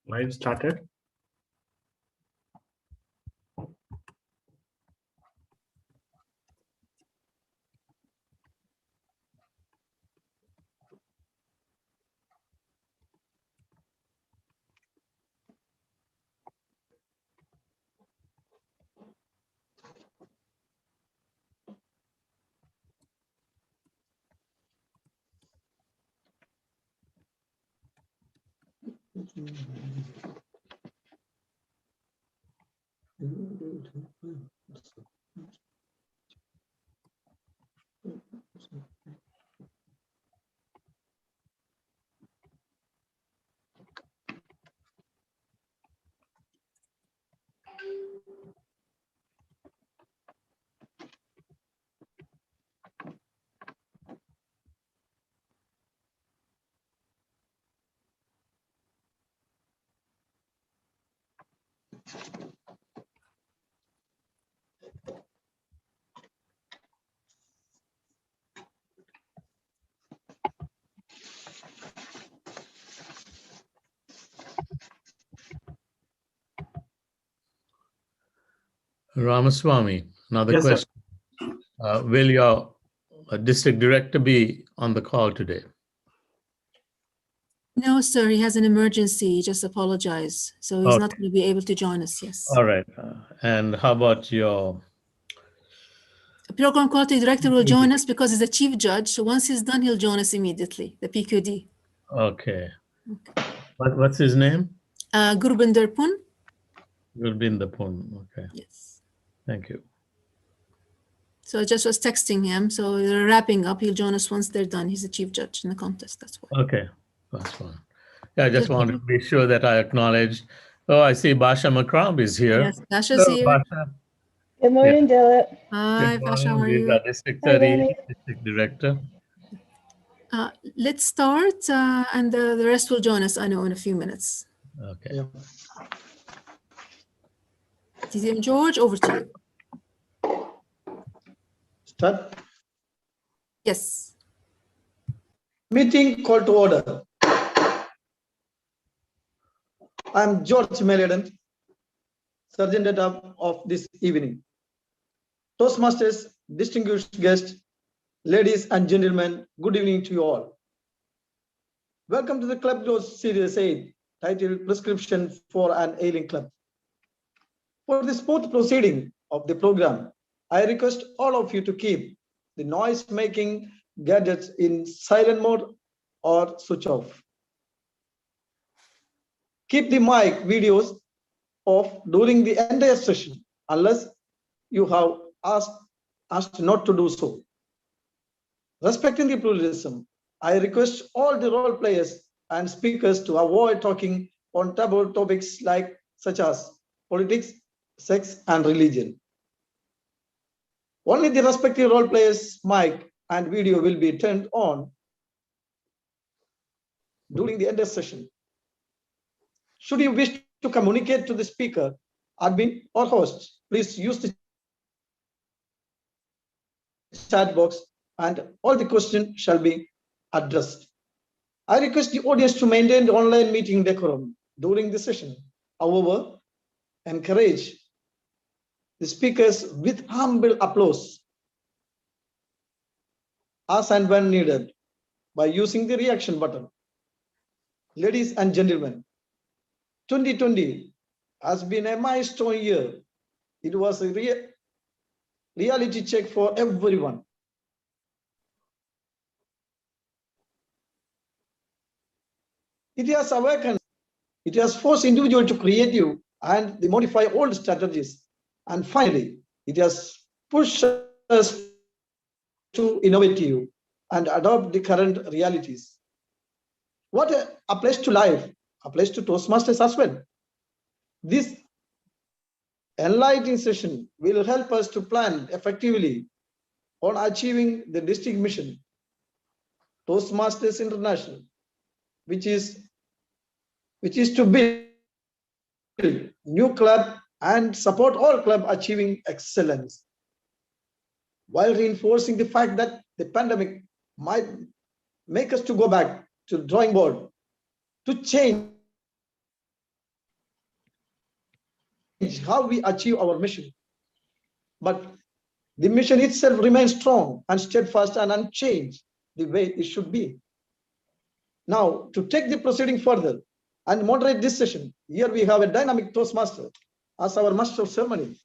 Live started. Ramaswamy, another Yes, sir. question. Will your district director be on the call today? No, sir, he has an emergency. He just apologized. So he's not going to be able to join us, yes. All right. And how about your... Program Quality Director will join us because he's a chief judge. So once he's done, he'll join us immediately, the PQD. Okay. What's his name? Gurbinder Pun. Gurbinder Pun. Okay. Yes. Thank you. So I just was texting him. So they're wrapping up. He'll join us once they're done. He's the chief judge in the contest. That's why. Okay. That's fine. Yeah, I just wanted to be sure that I acknowledged. Oh, I see Basha Makram is here. Yes, Basha's Hello, here. Basha. Good morning, Dilip. Hi, Basha, how are He's you? our District Hi, 30 Danny. District Director. Let's start and the rest will join us, I know, in a few minutes. Okay. Yeah. TZM George, over to you. Start. Yes. Meeting call to order. I am George Meladen, Sergeant at Arms of this evening. Toastmasters, distinguished guests, ladies and gentlemen, good evening to you all. Welcome to the Club Close Series 8, titled Prescription for an Ailing Club. For this fourth proceeding of the program, I request all of you to keep the noise-making gadgets in silent mode or switch off. Keep the mic videos off during the entire session unless you have asked not to do so. Respecting the pluralism, I request all the role players and speakers to avoid talking on taboo topics such as politics, sex, and religion. Only the respective role players' mic and video will be turned on during the entire session. Should you wish to communicate to the speaker, admin, or host, please use the chat box and all the questions shall be addressed. I request the audience to maintain the online meeting decorum during the session. However, encourage the speakers with humble applause as and when needed by using the reaction button. Ladies and gentlemen, 2020 has been a milestone year. It was a reality check for everyone. It has awakened, it has forced individuals to creative and modify old strategies. And finally, it has pushed us to innovative and adopt the current realities. What applies to life applies to Toastmasters as well. This enlightening session will help us to plan effectively on achieving the district mission, Toastmasters International, which is to build new club and support all club achieving excellence, while reinforcing the fact that the pandemic might make us to go back to the drawing board to change how we achieve our mission. But the mission itself remains strong and steadfast and unchanged the way it should be. Now, to take the proceeding further and moderate this session, here we have a dynamic Toastmaster as our master of ceremony.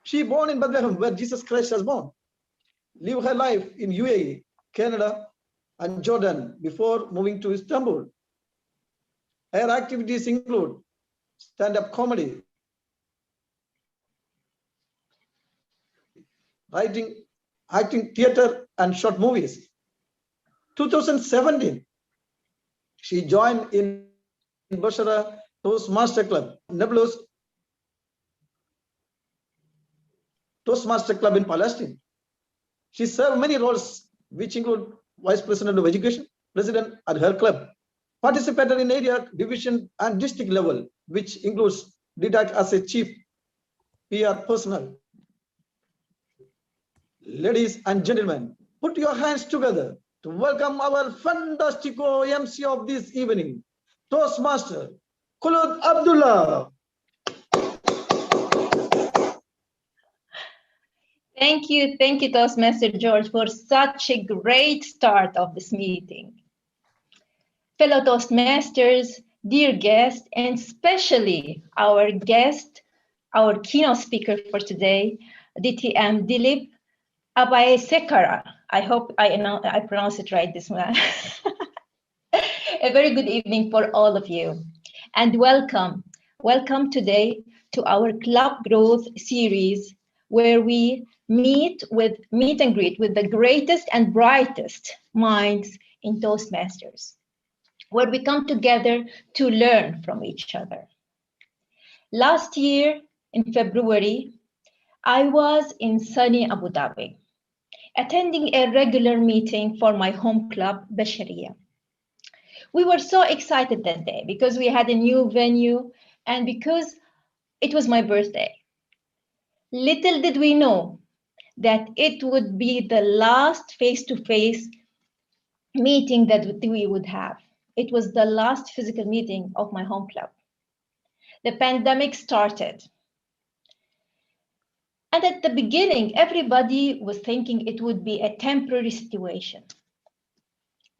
She born in Bethlehem, where Jesus Christ was born. Live her life in UAE, Canada, and Jordan before moving to Istanbul. Her activities include stand-up comedy, writing, acting, theater, and short movies. 2017, she joined in Bashara Toastmaster Club, Nablus Toastmaster Club in Palestine. She served many roles, which include Vice President of Education, President at her club, participated in area, division, and district level, which includes did act as a chief PR personnel. Ladies and gentlemen, put your hands together to welcome our fantastico MC of this evening, Toastmaster Khulud Abdullah. Thank you, Toastmaster George, for such a great start of this meeting. Fellow Toastmasters, dear guests, and especially our guest, our keynote speaker for today, DTM Dilip Abhaysekara. I hope I pronounce it right this one. A very good evening for all of you, and welcome. Welcome today to our Club Growth series, where we meet and greet with the greatest and brightest minds in Toastmasters, where we come together to learn from each other. Last year in February, I was in sunny Abu Dhabi, attending a regular meeting for my home club, Basharia. We were so excited that day because we had a new venue and because it was my birthday. Little did we know that it would be the last face-to-face meeting that we would have. It was the last physical meeting of my home club. The pandemic started. And at the beginning, everybody was thinking it would be a temporary situation.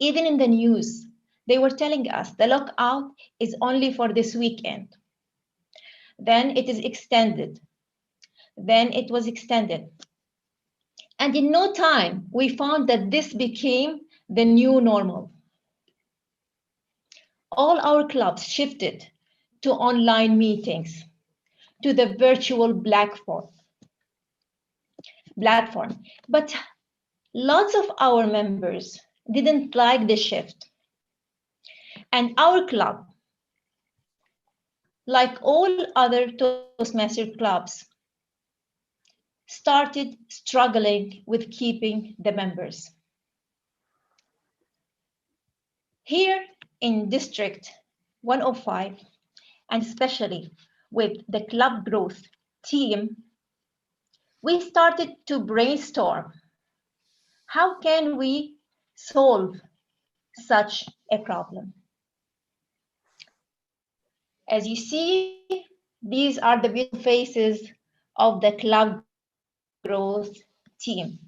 Even in the news, they were telling us the lockout is only for this weekend. Then it is extended. Then it was extended. And in no time, we found that this became the new normal. All our clubs shifted to online meetings, to the virtual platform. But lots of our members didn't like the shift. And our club, like all other Toastmaster clubs, started struggling with keeping the members. Here in District 105, and especially with the Club Growth team, we started to brainstorm. How can we solve such a problem? As you see, these are the beautiful faces of the Club Growth team.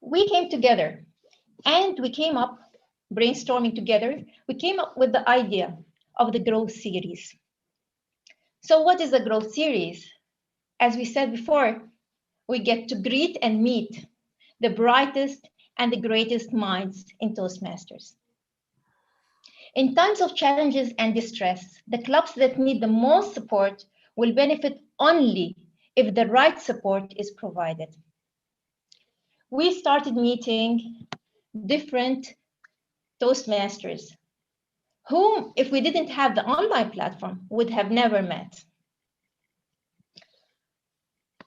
We came together and we came up, brainstorming together, we came up with the idea of the Growth series. So what is the Growth series? As we said before, we get to greet and meet the brightest and the greatest minds in Toastmasters. In times of challenges and distress, the clubs that need the most support will benefit only if the right support is provided. We started meeting different Toastmasters, whom, if we didn't have the online platform, would have never met.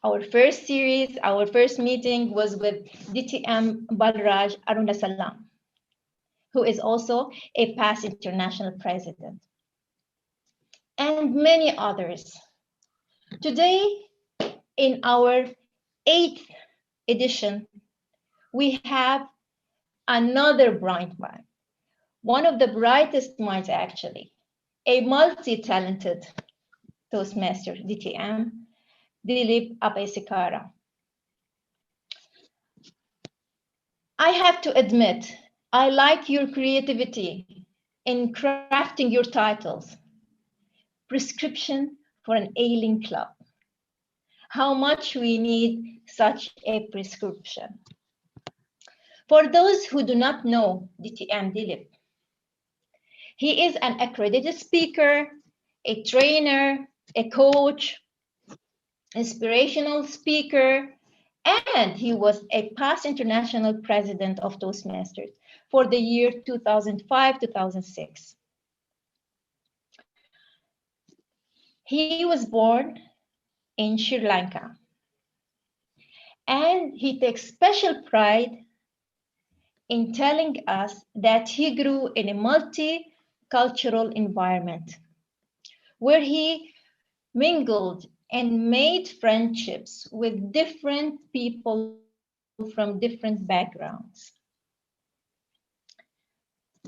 Our first series, our first meeting was with DTM Balraj Arunasalam, who is also a past international president, and many others. Today, in our 8th edition, we have another bright man. one of the brightest minds actually, a multi-talented Toastmaster, DTM, Dilip Abaisekara. I have to admit, I like your creativity in crafting your titles. Prescription for an ailing club. How much we need such a prescription. For those who do not know DTM Dilip, he is an accredited speaker, a trainer, a coach, inspirational speaker, and he was a past international president of Toastmasters for the year 2005-2006. He was born in Sri Lanka, and he takes special pride in telling us that he grew in a multicultural environment where he mingled and made friendships with different people from different backgrounds.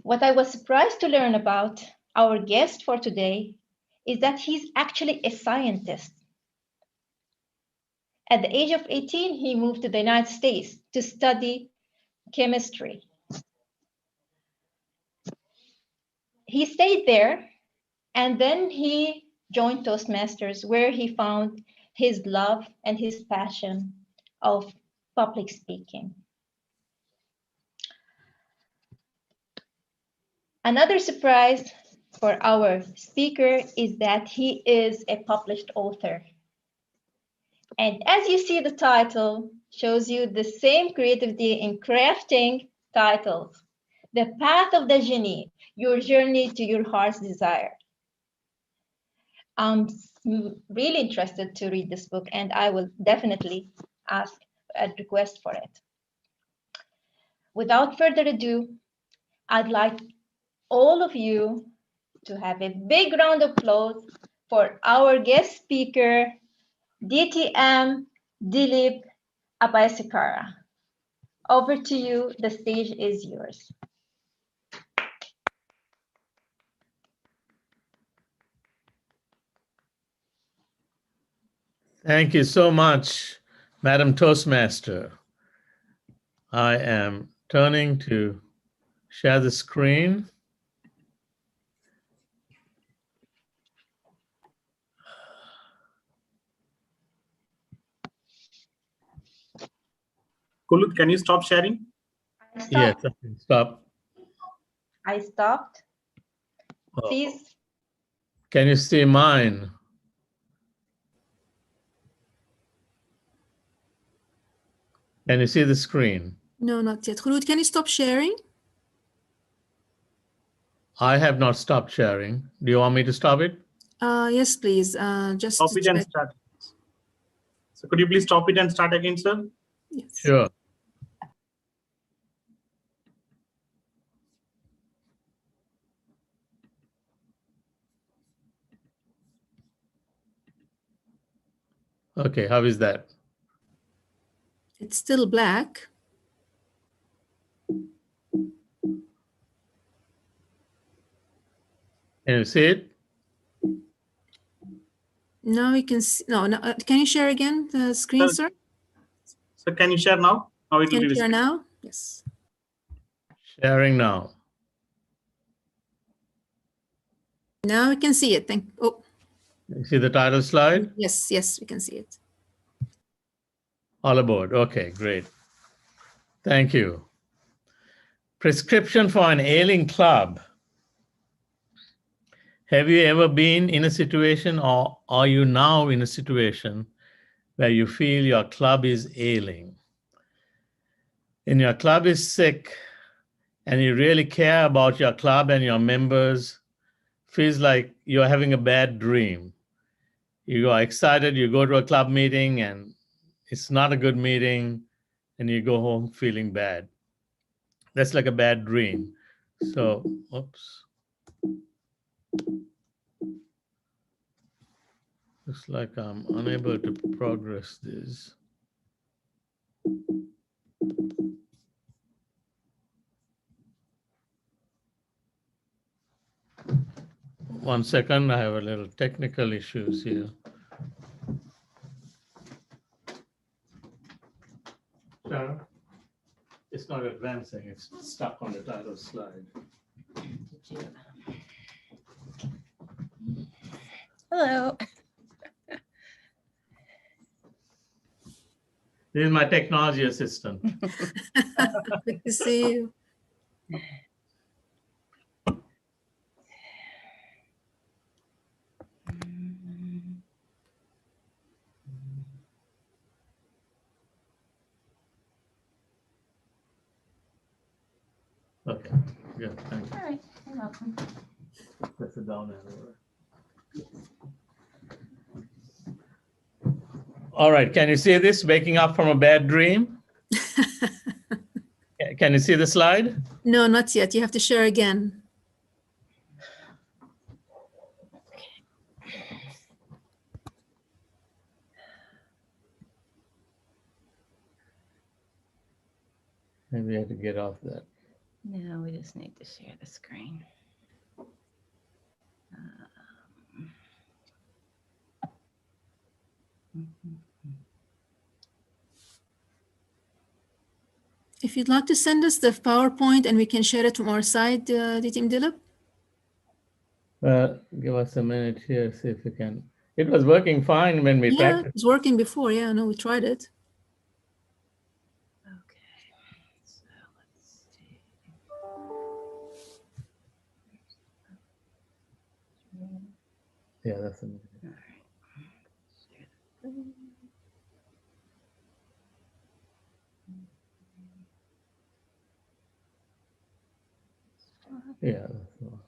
What I was surprised to learn about our guest for today is that he's actually a scientist. At the age of 18, he moved to the United States to study chemistry. He stayed there, and then he joined Toastmasters, where he found his love and his passion of public speaking. Another surprise for our speaker is that he is a published author. And as you see, the title shows you the same creativity in crafting titles. The Path of the Genie, your journey to your heart's desire. I'm really interested to read this book, and I will definitely ask a request for it. Without further ado, I'd like all of you to have a big round of applause for our guest speaker, DTM Dilip Abaisekara. Over to you, the stage is yours. Thank you so much, Madam Toastmaster. I am turning to share the screen. Kulut, can you stop sharing? Yes, I can stop. I stopped. Oh. Please. Can you see mine? Can you see the screen? No, not yet. Khulud, can you stop sharing? I have not stopped sharing. Do you want me to stop it? Yes, please. Just Stop to it and check. start. So could you please stop it and start again, sir? Yes. Sure. Okay, how is that? It's still black. Can you see it? Now you can see. No, no. Can you share again the screen, sir? So can you share now? Now it will Can be you share visible. now? Yes. Sharing now. Now we can see it. Oh, You see the title slide? yes, yes, we can see it. All aboard. Okay, great. Thank you. Prescription for an ailing club. Have you ever been in a situation, or are you now in a situation where you feel your club is ailing? And your club is sick, and you really care about your club and your members. Feels like you're having a bad dream. You are excited, you go to a club meeting, and it's not a good meeting, and you go home feeling bad. That's like a bad dream. So, oops. Looks like I'm unable to progress this. 1 second. I have a little technical issues here. Sharon, it's not advancing. It's stuck on the title slide. Hello. This is my technology assistant. Good to see you. Okay, good. Thank you. All right. You're welcome. Press it down arrow. All right, can you see this? Waking up from a bad dream? Can you see the slide? No, not yet. You have to share again. Maybe I have to get off that. No, we just need to share the screen. If you'd like to send us the PowerPoint and we can share it from our side, Team Dilip. Give us a minute here, see if we can. It was working fine when we Yeah, practiced. it was working before. Yeah, no, we tried it. Okay. So let's see. Yeah, that's a minute. All right. Share the screen. Yeah, that's the one.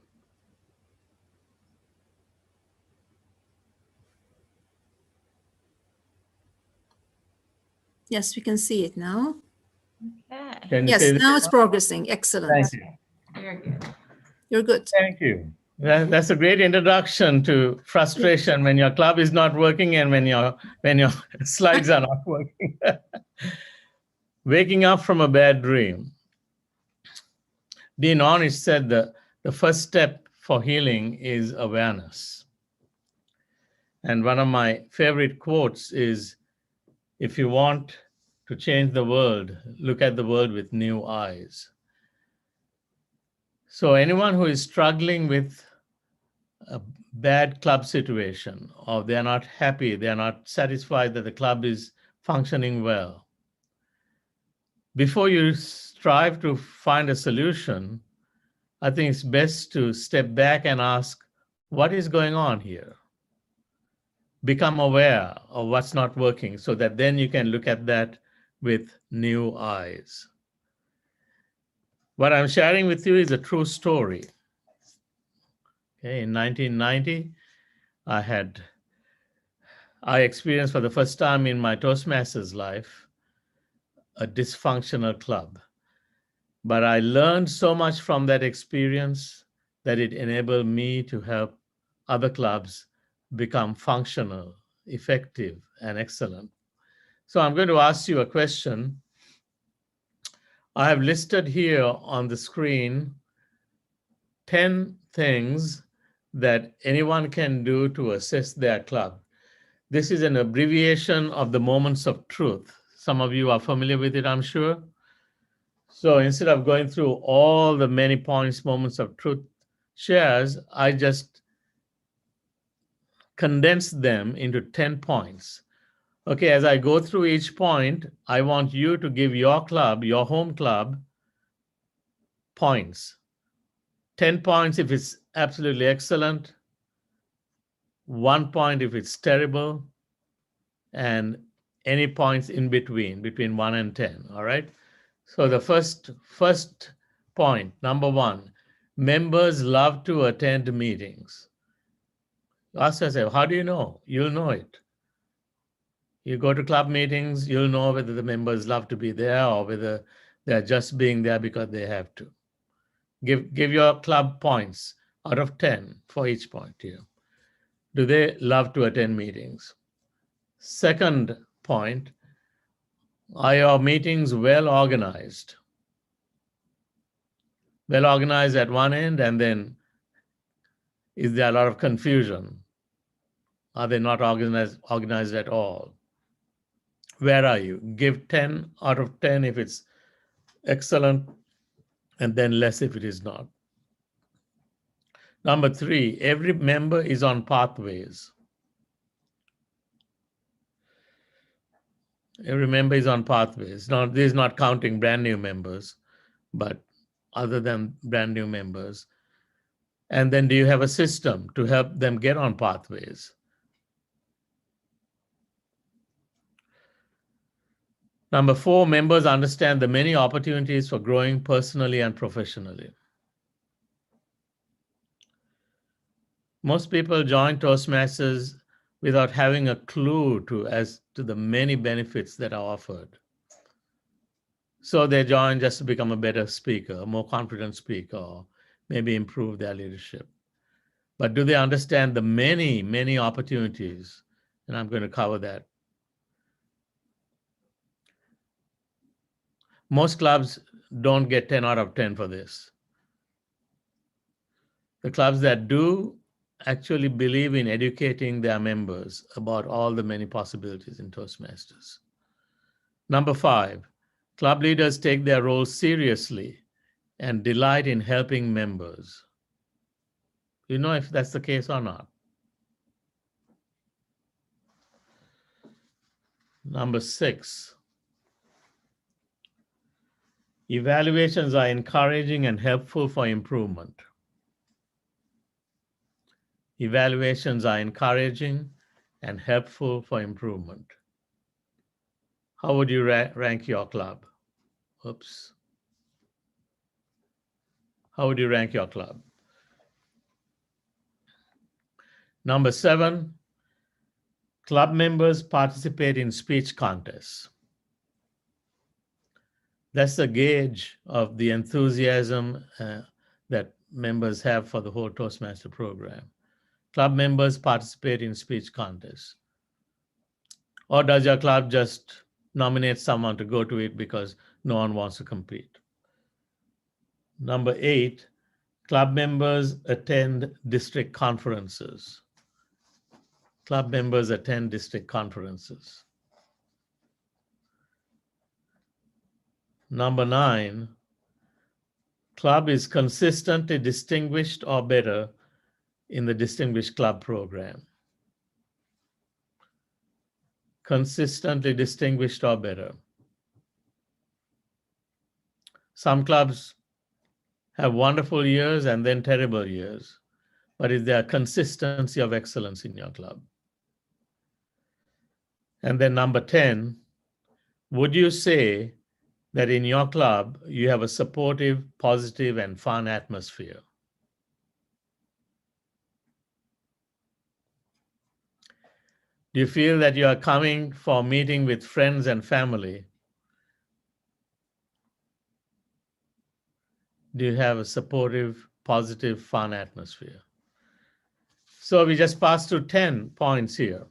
Yes, we can see it now. Okay. Can you Yes, see this? now it's progressing. Excellent. Thank you. Very good. You're good. Thank you. That's a great introduction to frustration when your club is not working and when your slides are not working. Waking up from a bad dream. Dean Ornish said the first step for healing is awareness. And one of my favorite quotes is, if you want to change the world, look at the world with new eyes. So anyone who is struggling with a bad club situation, or they're not happy, they're not satisfied that the club is functioning well, before you strive to find a solution, I think it's best to step back and ask, what is going on here? Become aware of what's not working so that then you can look at that with new eyes. What I'm sharing with you is a true story. Okay, in 1990, I experienced for the first time in my Toastmasters life a dysfunctional club. But I learned so much from that experience that it enabled me to help other clubs become functional, effective, and excellent. So I'm going to ask you a question. I have listed here on the screen 10 things that anyone can do to assess their club. This is an abbreviation of the moments of truth. Some of you are familiar with it, I'm sure. So instead of going through all the many points, moments of truth shares, I just condensed them into 10 points. Okay, as I go through each point, I want you to give your club, your home club, points. 10 points if it's absolutely excellent, 1 point if it's terrible, and any points in between 1 and 10, all right? So the first point, number 1, members love to attend meetings. Ask yourself, how do you know? You'll know it. You go to club meetings, you'll know whether the members love to be there or whether they're just being there because they have to. Give your club points out of 10 for each point here. Do they love to attend meetings? Second point, are your meetings well organized? Well organized at one end and then Is there a lot of confusion? Are they not organized at all? Where are you? Give 10 out of 10 if it's excellent, and then less if it is not. Number 3, every member is on pathways. Every member is on pathways. Now, this is not counting brand new members, but other than brand new members. And then do you have a system to help them get on pathways? Number 4, members understand the many opportunities for growing personally and professionally. Most people join Toastmasters without having a clue as to the many benefits that are offered. So they join just to become a better speaker, a more confident speaker, or maybe improve their leadership. But do they understand the many, many opportunities? And I'm going to cover that. Most clubs don't get 10 out of 10 for this. The clubs that do actually believe in educating their members about all the many possibilities in Toastmasters. Number 5, club leaders take their role seriously and delight in helping members. You know if that's the case or not. Number 6, evaluations are encouraging and helpful for improvement. Evaluations are encouraging and helpful for improvement. How would you rank your club? Oops. How would you rank your club? Number 7, club members participate in speech contests. That's the gauge of the enthusiasm that members have for the whole Toastmaster program. Club members participate in speech contests. Or does your club just nominate someone to go to it because no one wants to compete? Number 8, club members attend district conferences. Club members attend district conferences. Number 9, club is consistently distinguished or better in the Distinguished Club program. Consistently distinguished or better. Some clubs have wonderful years and then terrible years, but is there a consistency of excellence in your club? And then number 10, would you say that in your club you have a supportive, positive, and fun atmosphere? Do you feel that you are coming for a meeting with friends and family? Do you have a supportive, positive, fun atmosphere? So we just passed through 10 points here.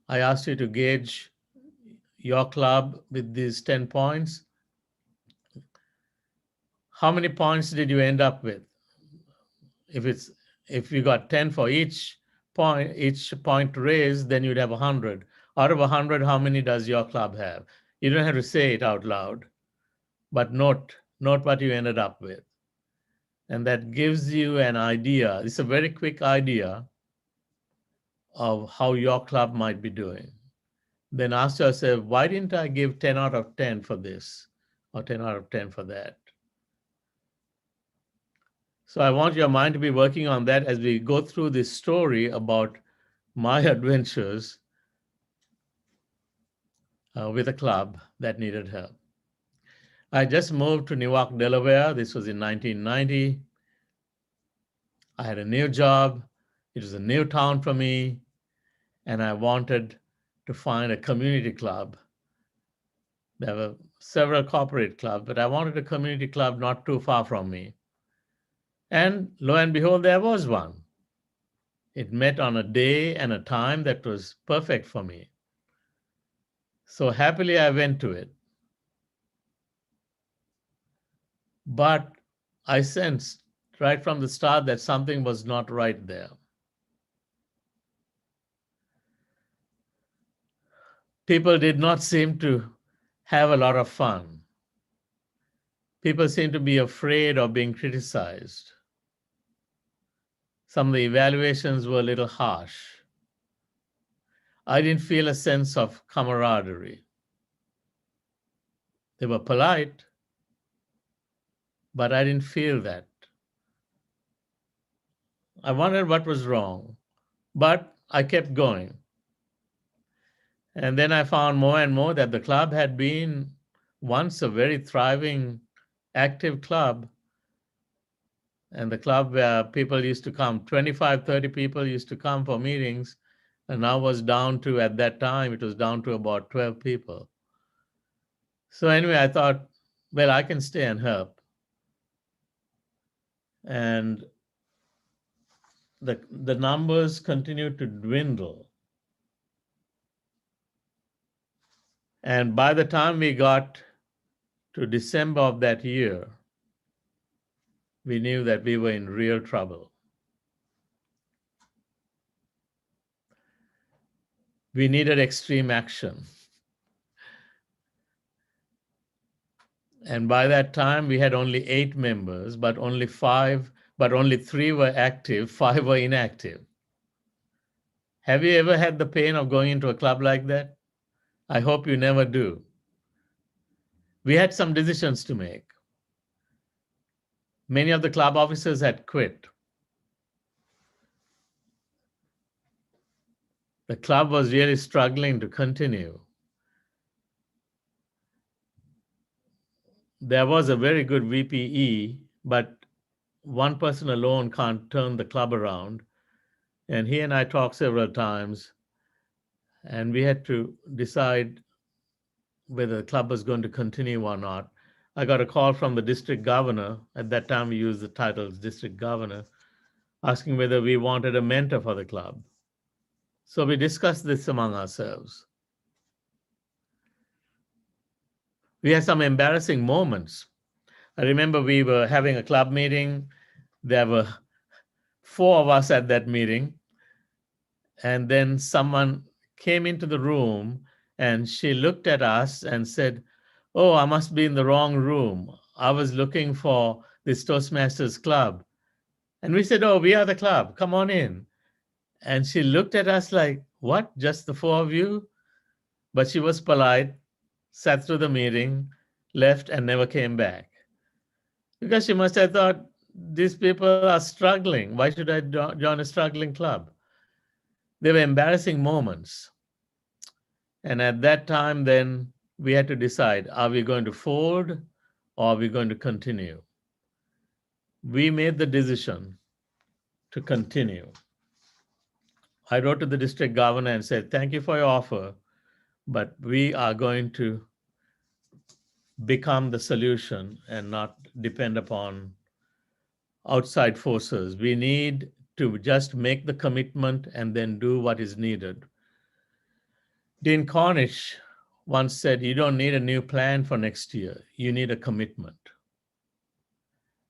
I asked you to gauge your club with these 10 points. How many points did you end up with? If you got 10 for each point raised, then you'd have 100. Out of 100, how many does your club have? You don't have to say it out loud, but note what you ended up with. And that gives you an idea. It's a very quick idea of how your club might be doing. Then ask yourself, why didn't I give 10 out of 10 for this or 10 out of 10 for that? So I want your mind to be working on that as we go through this story about my adventures with a club that needed help. I just moved to Newark, Delaware. This was in 1990. I had a new job. It was a new town for me. And I wanted to find a community club. There were several corporate clubs, but I wanted a community club not too far from me. And lo and behold, there was one. It met on a day and a time that was perfect for me. So happily I went to it. But I sensed right from the start that something was not right there. People did not seem to have a lot of fun. People seemed to be afraid of being criticized. Some of the evaluations were a little harsh. I didn't feel a sense of camaraderie. They were polite, but I didn't feel that. I wondered what was wrong, but I kept going. And then I found more and more that the club had been once a very thriving, active club. And the club where people used to come, 25, 30 people used to come for meetings, and now was down to, at that time, it was down to about 12 people. So anyway, I thought, well, I can stay and help. And the numbers continued to dwindle. And by the time we got to December of that year, we knew that we were in real trouble. We needed extreme action. And by that time, we had only 8 members, but only 3 were active, 5 were inactive. Have you ever had the pain of going into a club like that? I hope you never do. We had some decisions to make. Many of the club officers had quit. The club was really struggling to continue. There was a very good VPE, but one person alone can't turn the club around. And he and I talked several times, and we had to decide whether the club was going to continue or not. I got a call from the district governor. At that time, we used the title district governor, asking whether we wanted a mentor for the club. So we discussed this among ourselves. We had some embarrassing moments. I remember we were having a club meeting. There were 4 of us at that meeting. And then someone came into the room and she looked at us and said, "Oh, I must be in the wrong room. I was looking for this Toastmasters club." And we said, "Oh, we are the club. Come on in." And she looked at us like, "What? Just the 4 of you?" But she was polite, sat through the meeting, left, and never came back. Because she must have thought, these people are struggling. Why should I join a struggling club? They were embarrassing moments. And at that time, then we had to decide, are we going to fold or are we going to continue? We made the decision to continue. I wrote to the district governor and said, "Thank you for your offer, but we are going to become the solution and not depend upon outside forces. We need to just make the commitment and then do what is needed." Dean Cornish once said, "You don't need a new plan for next year. You need a commitment."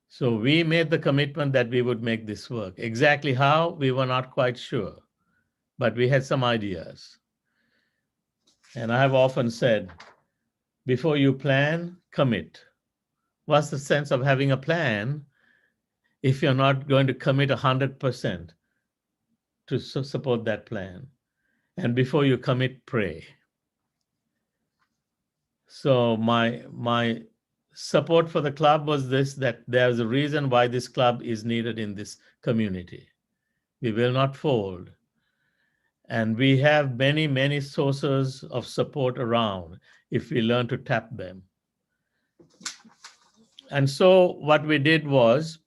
So we made the commitment that we would make this work. Exactly how, we were not quite sure, but we had some ideas. And I have often said, before you plan, commit. What's the sense of having a plan if you're not going to commit 100% to support that plan? And before you commit, pray. So my support for the club was this, that there's a reason why this club is needed in this community. We will not fold. And we have many, many sources of support around if we learn to tap them. And so what we did was,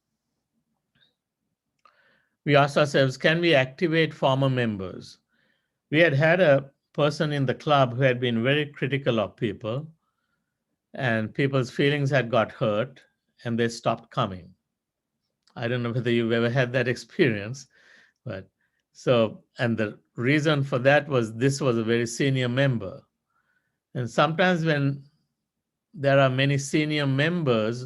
we asked ourselves, can we activate former members? We had a person in the club who had been very critical of people, and people's feelings had got hurt and they stopped coming. I don't know whether you've ever had that experience, but so, and the reason for that was this was a very senior member. And sometimes when there are many senior members,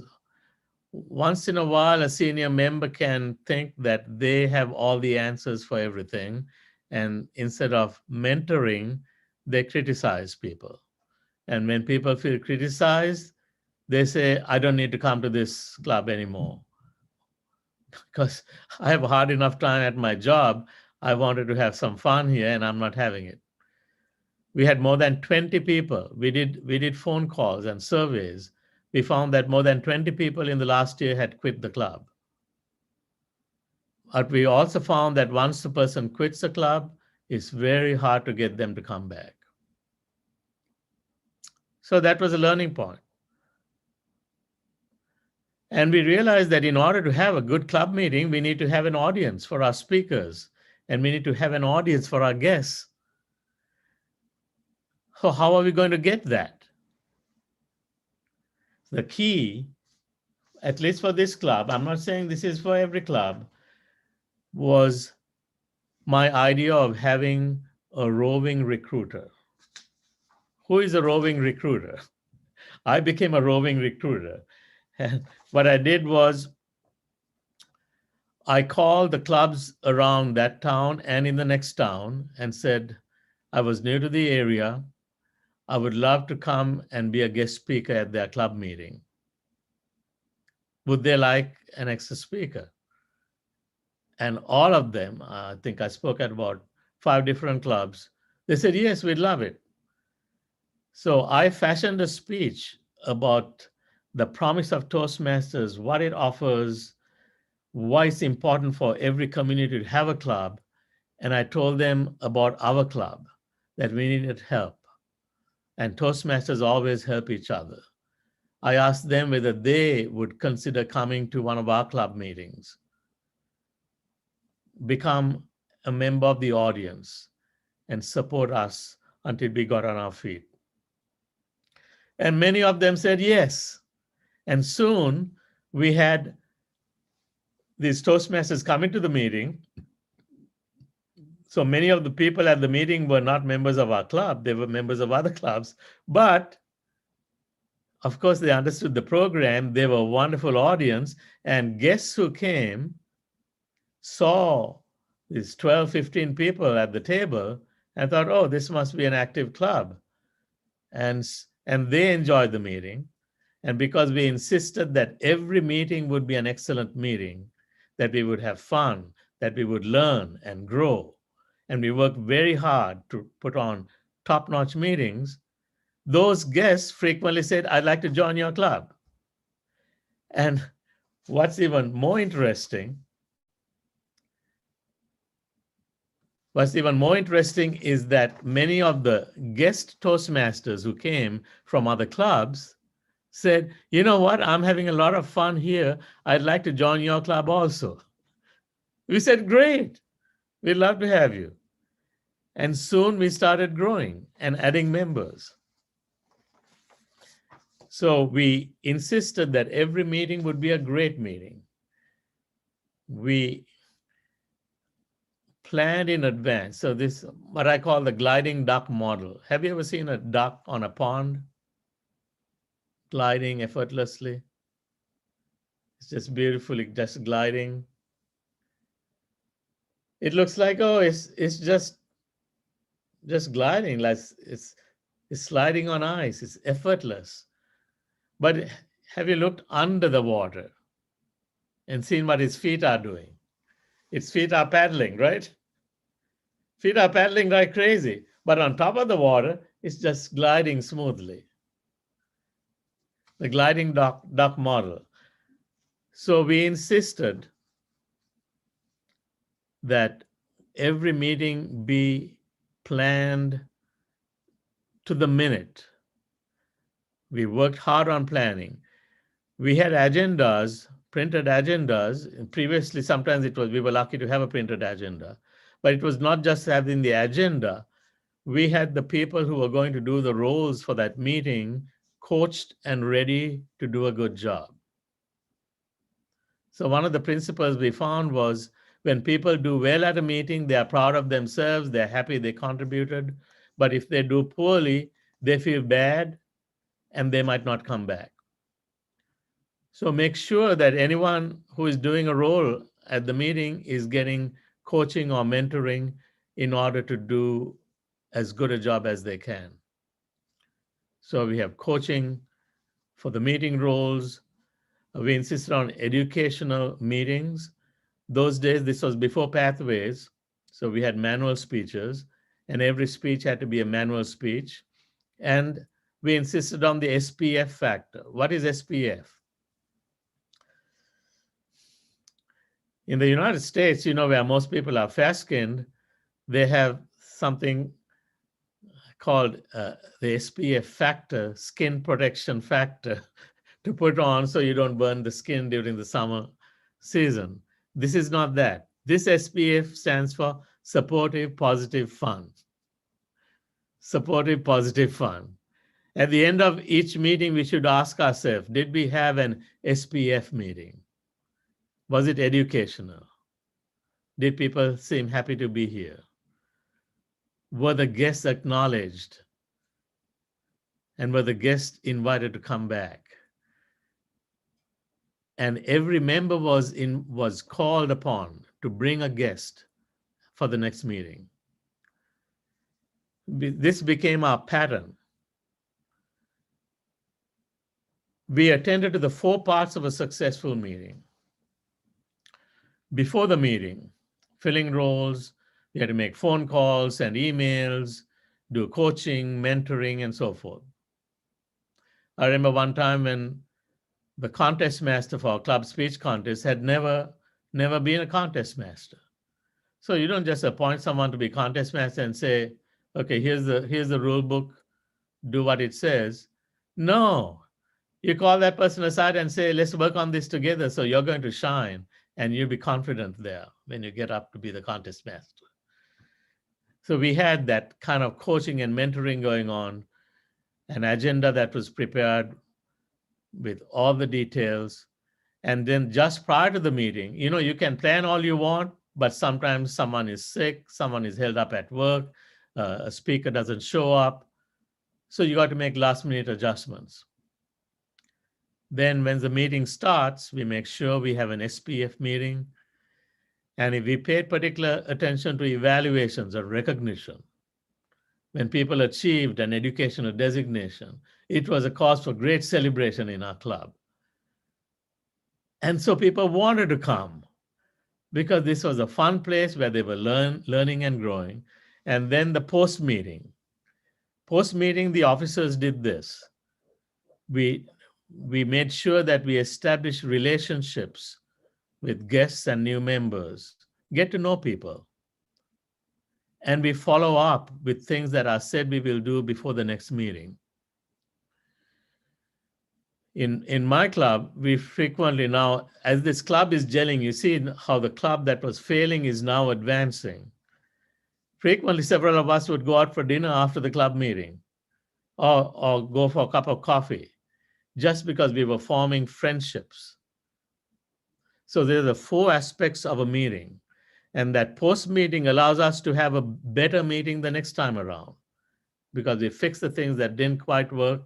once in a while, a senior member can think that they have all the answers for everything. And instead of mentoring, they criticize people. And when people feel criticized, they say, I don't need to come to this club anymore because I have a hard enough time at my job. I wanted to have some fun here and I'm not having it. We had more than 20 people. We did phone calls and surveys. We found that more than 20 people in the last year had quit the club. But we also found that once the person quits the club, it's very hard to get them to come back. So that was a learning point. And we realized that in order to have a good club meeting, we need to have an audience for our speakers, and we need to have an audience for our guests. So how are we going to get that? The key, at least for this club, I'm not saying this is for every club, was my idea of having a roving recruiter. Who is a roving recruiter? I became a roving recruiter. And what I did was I called the clubs around that town and in the next town and said, I was new to the area. I would love to come and be a guest speaker at their club meeting. Would they like an extra speaker? And all of them, I think I spoke at about 5 different clubs. They said, yes, we'd love it. So I fashioned a speech about the promise of Toastmasters, what it offers, why it's important for every community to have a club. And I told them about our club, that we needed help. And Toastmasters always help each other. I asked them whether they would consider coming to one of our club meetings, become a member of the audience, and support us until we got on our feet. And many of them said yes. And soon we had these Toastmasters coming to the meeting. So many of the people at the meeting were not members of our club. They were members of other clubs. But of course, they understood the program. They were a wonderful audience. And guests who came saw these 12, 15 people at the table and thought, oh, this must be an active club. And they enjoyed the meeting. And because we insisted that every meeting would be an excellent meeting, that we would have fun, that we would learn and grow, and we worked very hard to put on top-notch meetings, those guests frequently said, I'd like to join your club. And what's even more interesting is that many of the guest Toastmasters who came from other clubs said, you know what, I'm having a lot of fun here. I'd like to join your club also. We said, great, we'd love to have you. And soon we started growing and adding members. So we insisted that every meeting would be a great meeting. We planned in advance. So this, what I call the gliding duck model. Have you ever seen a duck on a pond gliding effortlessly? It's just beautifully just gliding. It looks like, oh, it's just gliding, like it's sliding on ice. It's effortless. But have you looked under the water and seen what its feet are doing? Its feet are paddling, right? Feet are paddling like crazy. But on top of the water, it's just gliding smoothly. The gliding duck model. So we insisted that every meeting be planned to the minute. We worked hard on planning. We had agendas, printed agendas. And previously, sometimes we were lucky to have a printed agenda. But it was not just having the agenda. We had the people who were going to do the roles for that meeting coached and ready to do a good job. So one of the principles we found was when people do well at a meeting, they are proud of themselves, they're happy they contributed. But if they do poorly, they feel bad and they might not come back. So make sure that anyone who is doing a role at the meeting is getting coaching or mentoring in order to do as good a job as they can. So we have coaching for the meeting roles. We insisted on educational meetings. Those days, this was before pathways. So we had manual speeches, and every speech had to be a manual speech. And we insisted on the SPF factor. What is SPF? In the United States, where most people are fair-skinned, they have something called the SPF factor, skin protection factor, to put on so you don't burn the skin during the summer season. This is not that. This SPF stands for supportive, positive, fun. Supportive, positive, fun. At the end of each meeting, we should ask ourselves, did we have an SPF meeting? Was it educational? Did people seem happy to be here? Were the guests acknowledged? And were the guests invited to come back? And every member was called upon to bring a guest for the next meeting. This became our pattern. We attended to the 4 parts of a successful meeting. Before the meeting, filling roles, we had to make phone calls and emails, do coaching, mentoring, and so forth. I remember one time when the contest master for our club speech contest had never been a contest master. So you don't just appoint someone to be contest master and say, okay, here's the rule book, do what it says. No, you call that person aside and say, let's work on this together so you're going to shine and you'll be confident there when you get up to be the contest master. So we had that kind of coaching and mentoring going on, an agenda that was prepared with all the details. And then just prior to the meeting, you can plan all you want, but sometimes someone is sick, someone is held up at work, a speaker doesn't show up. So you got to make last minute adjustments. Then when the meeting starts, we make sure we have an SPF meeting. And if we paid particular attention to evaluations or recognition, when people achieved an educational designation, it was a cause for great celebration in our club. And so people wanted to come because this was a fun place where they were learning and growing. And then the post-meeting. Post-meeting, the officers did this. We made sure that we established relationships with guests and new members, get to know people. And we follow up with things that are said we will do before the next meeting. In my club, we frequently now, as this club is gelling, you see how the club that was failing is now advancing. Frequently, several of us would go out for dinner after the club meeting or go for a cup of coffee just because we were forming friendships. So there are the 4 aspects of a meeting. And that post-meeting allows us to have a better meeting the next time around because we fix the things that didn't quite work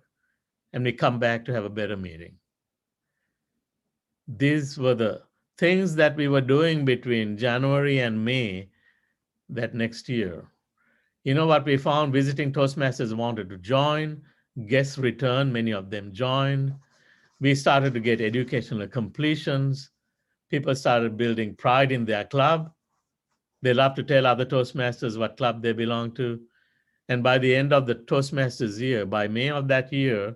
and we come back to have a better meeting. These were the things that we were doing between January and May that next year. You know what we found? Visiting Toastmasters wanted to join, guests returned, many of them joined. We started to get educational completions. People started building pride in their club. They love to tell other Toastmasters what club they belong to. And by the end of the Toastmasters year, by May of that year,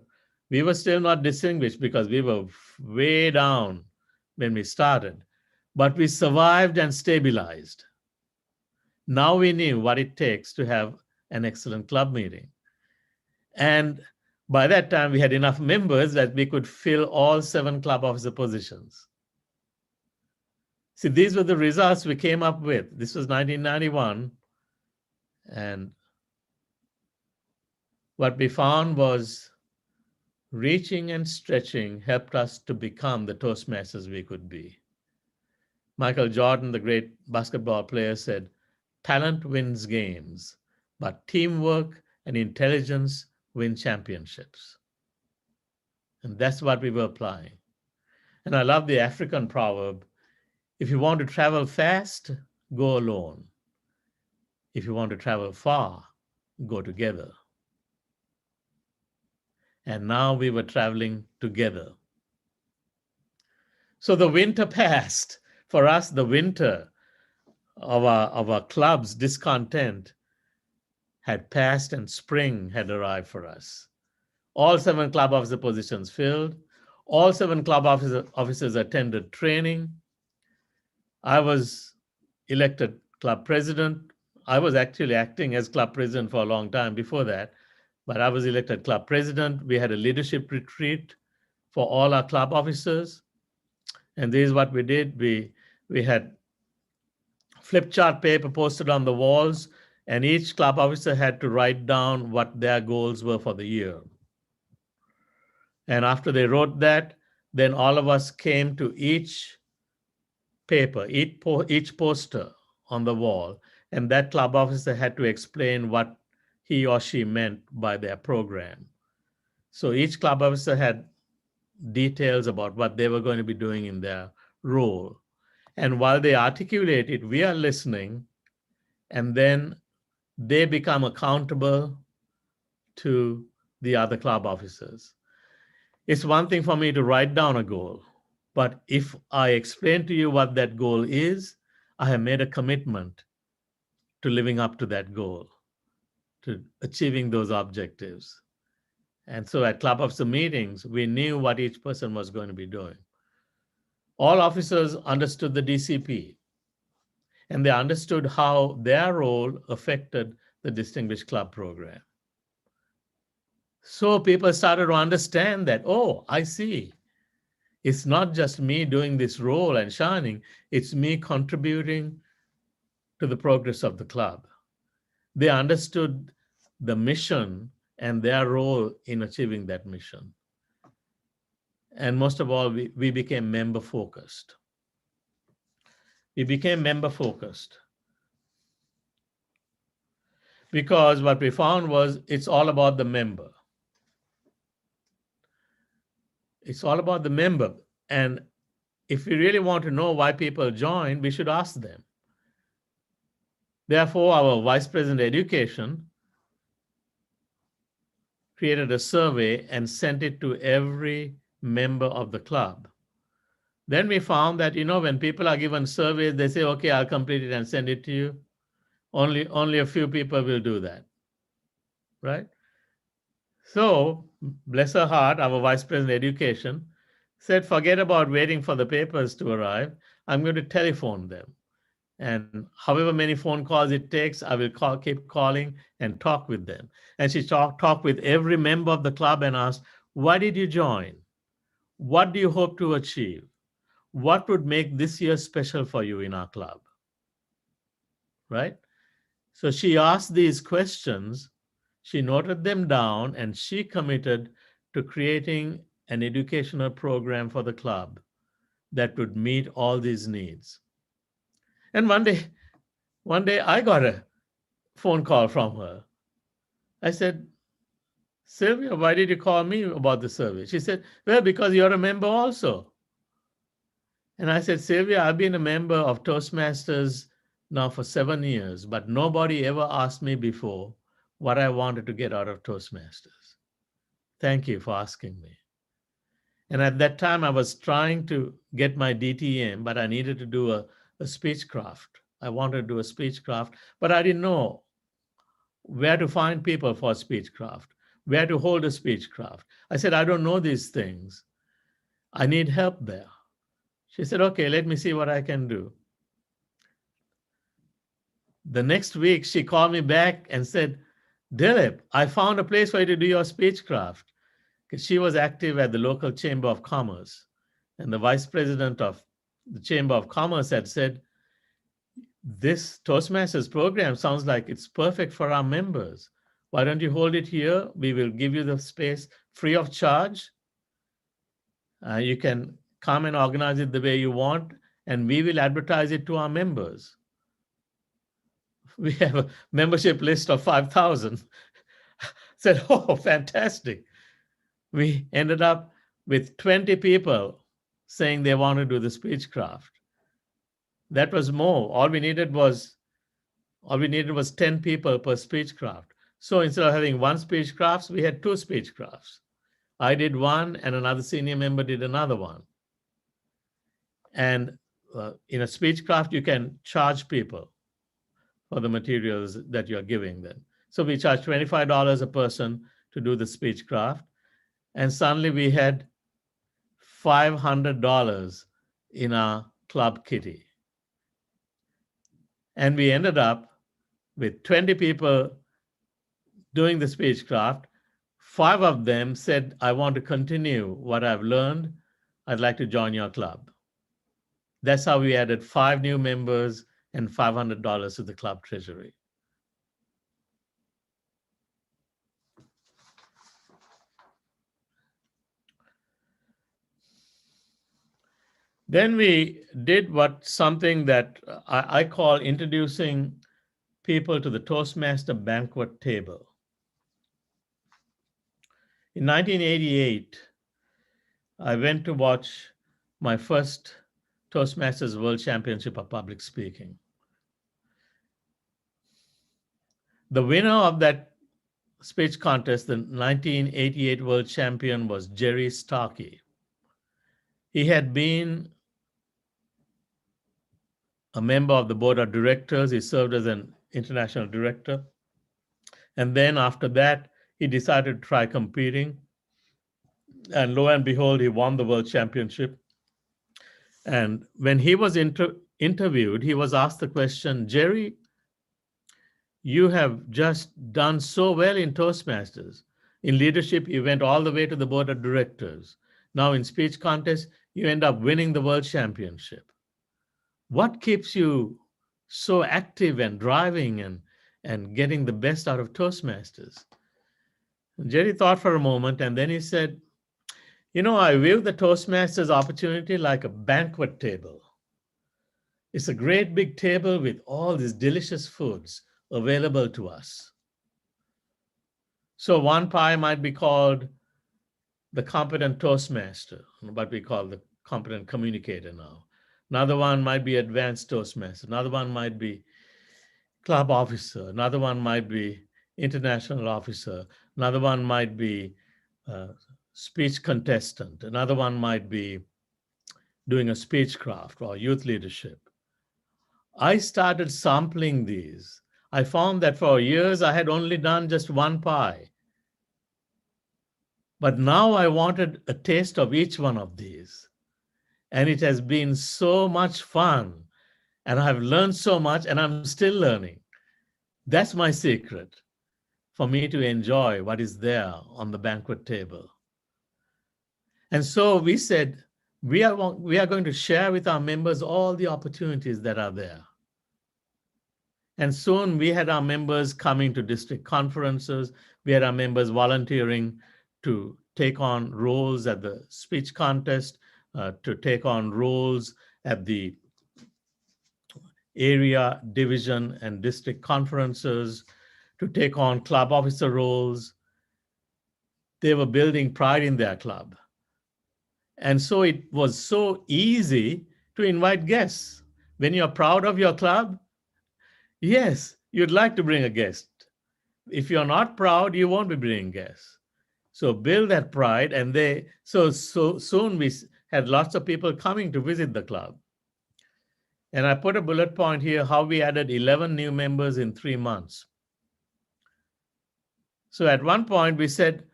we were still not distinguished because we were way down when we started. But we survived and stabilized. Now we knew what it takes to have an excellent club meeting. And by that time, we had enough members that we could fill all 7 club officer positions. See, these were the results we came up with. This was 1991. And what we found was reaching and stretching helped us to become the Toastmasters we could be. Michael Jordan, the great basketball player, said, talent wins games, but teamwork and intelligence win championships. And that's what we were applying. And I love the African proverb, if you want to travel fast, go alone. If you want to travel far, go together. And now we were traveling together. So the winter passed. For us, the winter of our club's discontent had passed and spring had arrived for us. All 7 club officer positions filled. All 7 club officers attended training. I was elected club president. I was actually acting as club president for a long time before that, but I was elected club president. We had a leadership retreat for all our club officers. And this is what we did. We had flip chart paper posted on the walls, and each club officer had to write down what their goals were for the year. And after they wrote that, then all of us came to each paper, each poster on the wall, and that club officer had to explain what he or she meant by their program. So each club officer had details about what they were going to be doing in their role. And while they articulate it, we are listening, and then they become accountable to the other club officers. It's one thing for me to write down a goal, but if I explain to you what that goal is, I have made a commitment to living up to that goal, to achieving those objectives. And so at club officer meetings, we knew what each person was going to be doing. All officers understood the DCP, and they understood how their role affected the Distinguished Club program. So people started to understand that, oh, I see. It's not just me doing this role and shining, it's me contributing to the progress of the club. They understood the mission and their role in achieving that mission. And most of all, we became member focused. We became member focused because what we found was it's all about the member. It's all about the member. And if we really want to know why people join, we should ask them. Therefore, our Vice President of Education created a survey and sent it to every member of the club. Then we found that, when people are given surveys, they say, okay, I'll complete it and send it to you. Only a few people will do that, right? So, bless her heart, our Vice President of Education said, forget about waiting for the papers to arrive. I'm going to telephone them. And however many phone calls it takes, I will keep calling and talk with them. And she talked with every member of the club and asked, why did you join? What do you hope to achieve? What would make this year special for you in our club? Right? So she asked these questions, she noted them down, and she committed to creating an educational program for the club that would meet all these needs. And one day I got a phone call from her. I said, Sylvia, why did you call me about the survey? She said, well, because you're a member also. And I said, Sylvia, I've been a member of Toastmasters now for 7 years, but nobody ever asked me before what I wanted to get out of Toastmasters. Thank you for asking me. And at that time, I was trying to get my DTM, but I needed to do a speechcraft. I wanted to do a speechcraft, but I didn't know where to find people for speechcraft, where to hold a speechcraft. I said, I don't know these things. I need help there. She said, okay, let me see what I can do. The next week, she called me back and said, Dilip, I found a place for you to do your speechcraft. Because she was active at the local Chamber of Commerce. And the vice president of the Chamber of Commerce had said, this Toastmasters program sounds like it's perfect for our members. Why don't you hold it here? We will give you the space free of charge. You can come and organize it the way you want, and we will advertise it to our members. We have a membership list of 5,000. Said, oh, fantastic. We ended up with 20 people saying they want to do the speechcraft. That was more. All we needed was 10 people per speechcraft. So instead of having one speechcraft, we had 2 speechcrafts. I did one and another senior member did another one. And in a speechcraft, you can charge people for the materials that you're giving them. So we charge $25 a person to do the speechcraft. And suddenly we had $500 in our club kitty. And we ended up with 20 people doing the speechcraft. 5 of them said, I want to continue what I've learned. I'd like to join your club. That's how we added 5 new members and $500 to the club treasury. Then we did something that I call introducing people to the Toastmaster banquet table. In 1988, I went to watch my first Toastmasters World Championship of Public Speaking. The winner of that speech contest, the 1988 world champion, was Jerry Starkey. He had been a member of the board of directors. He served as an international director. And then after that, he decided to try competing. And lo and behold, he won the world championship. And when he was interviewed, he was asked the question, Jerry, you have just done so well in Toastmasters. In leadership, you went all the way to the board of directors. Now in speech contest, you end up winning the world championship. What keeps you so active and driving and getting the best out of Toastmasters? And Jerry thought for a moment, and then he said, I view the Toastmasters opportunity like a banquet table. It's a great big table with all these delicious foods available to us. So one pie might be called the competent Toastmaster, what we call the competent communicator now. Another one might be advanced Toastmaster. Another one might be club officer. Another one might be international officer. Another one might be speech contestant. Another one might be doing a speechcraft or youth leadership. I started sampling these. I found that for years I had only done just one pie. But now I wanted a taste of each one of these. And it has been so much fun. And I've learned so much, and I'm still learning. That's my secret for me to enjoy what is there on the banquet table. And so we said, we are going to share with our members all the opportunities that are there. And soon we had our members coming to district conferences. We had our members volunteering to take on roles at the speech contest, to take on roles at the area, division, and district conferences, to take on club officer roles. They were building pride in their club. And so it was so easy to invite guests. When you're proud of your club, yes, you'd like to bring a guest. If you're not proud, you won't be bringing guests. So build that pride, and so soon we had lots of people coming to visit the club. And I put a bullet point here, how we added 11 new members in 3 months. So at one point we said,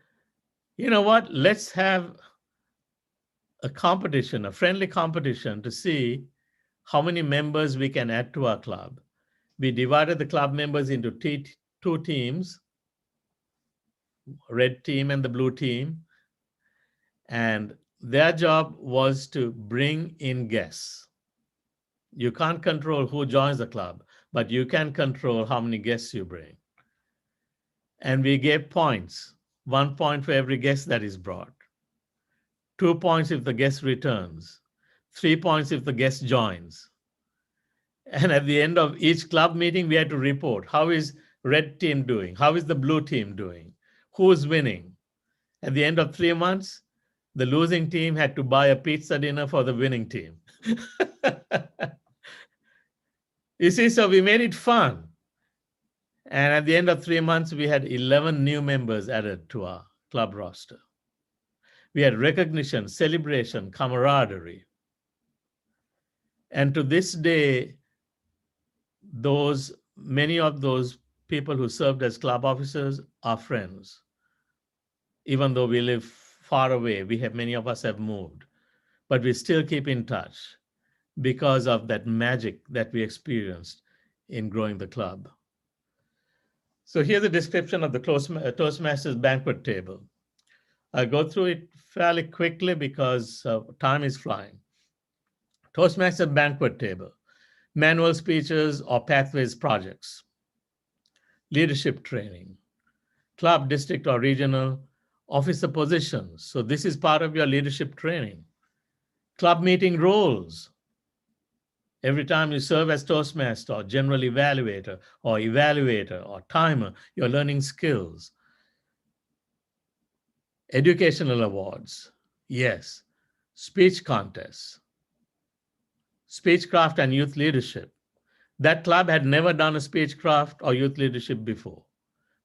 you know what, let's have a competition, a friendly competition to see how many members we can add to our club. We divided the club members into 2 teams, red team and the blue team. And their job was to bring in guests. You can't control who joins the club, but you can control how many guests you bring. And we gave points, 1 point for every guest that is brought, 2 points if the guest returns, 3 points if the guest joins. And at the end of each club meeting, we had to report, how is red team doing? How is the blue team doing? Who's winning? At the end of 3 months, The losing team had to buy a pizza dinner for the winning team. You see, so we made it fun. And at the end of 3 months, we had 11 new members added to our club roster. We had recognition, celebration, camaraderie. And to this day, many of those people who served as club officers are friends. Even though we live far away, many of us have moved, but we still keep in touch because of that magic that we experienced in growing the club. So here's a description of the Toastmasters banquet table. I'll go through it fairly quickly because time is flying. Toastmasters banquet table, manual speeches or pathways projects, leadership training, club, district, or regional officer positions. So this is part of your leadership training. Club meeting roles. Every time you serve as Toastmaster or general evaluator or timer, you're learning skills. Educational awards. Yes. Speech contests. Speechcraft and youth leadership. That club had never done a speechcraft or youth leadership before.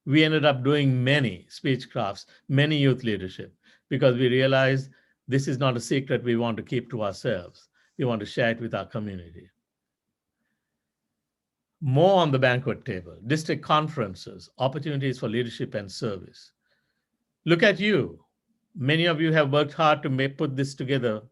We ended up doing many speechcrafts, many youth leadership, because we realized this is not a secret we want to keep to ourselves. We want to share it with our community. More on the banquet table, district conferences, opportunities for leadership and service. Look at you. Many of you have worked hard to put this together.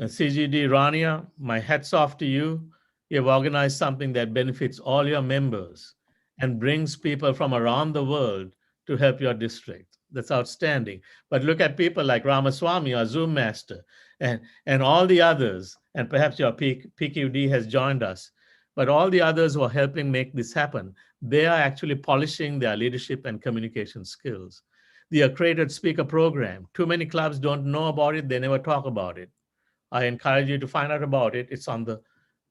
CGD Rania, my hat's off to you. You have organized something that benefits all your members and brings people from around the world to help your district. That's outstanding. But look at people like Ramaswamy, our Zoom master, and all the others, and perhaps your PQD has joined us, but all the others who are helping make this happen, they are actually polishing their leadership and communication skills. The accredited speaker program, too many clubs don't know about it, they never talk about it. I encourage you to find out about it. It's on the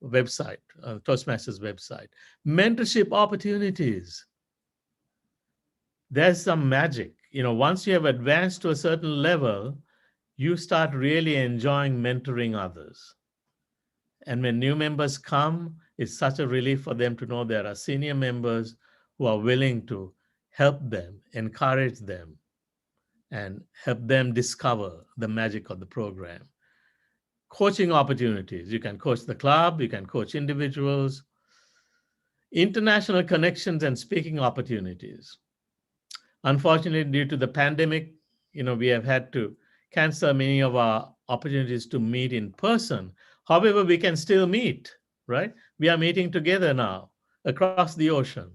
website, Toastmasters website. Mentorship opportunities. There's some magic. Once you have advanced to a certain level, you start really enjoying mentoring others. And when new members come, it's such a relief for them to know there are senior members who are willing to help them, encourage them, and help them discover the magic of the program. Coaching opportunities. You can coach the club, you can coach individuals. International connections and speaking opportunities. Unfortunately, due to the pandemic, we have had to cancel many of our opportunities to meet in person. However, we can still meet, right? We are meeting together now across the ocean.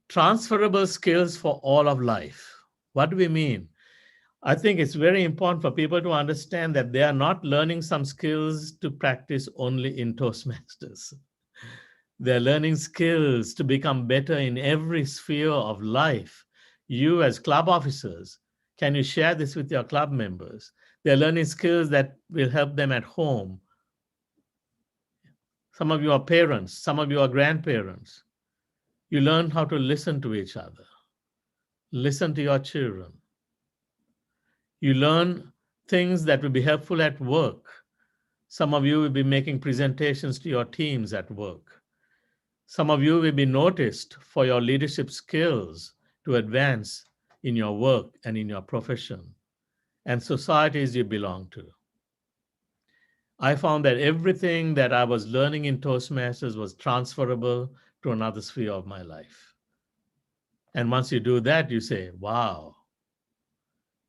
Transferable skills for all of life. What do we mean? I think it's very important for people to understand that they are not learning some skills to practice only in Toastmasters. They're learning skills to become better in every sphere of life. You as club officers, can you share this with your club members? They're learning skills that will help them at home. Some of you are parents, some of you are grandparents. You learn how to listen to each other. Listen to your children. You learn things that will be helpful at work. Some of you will be making presentations to your teams at work. Some of you will be noticed for your leadership skills to advance in your work and in your profession and societies you belong to. I found that everything that I was learning in Toastmasters was transferable to another sphere of my life. And once you do that, you say, wow,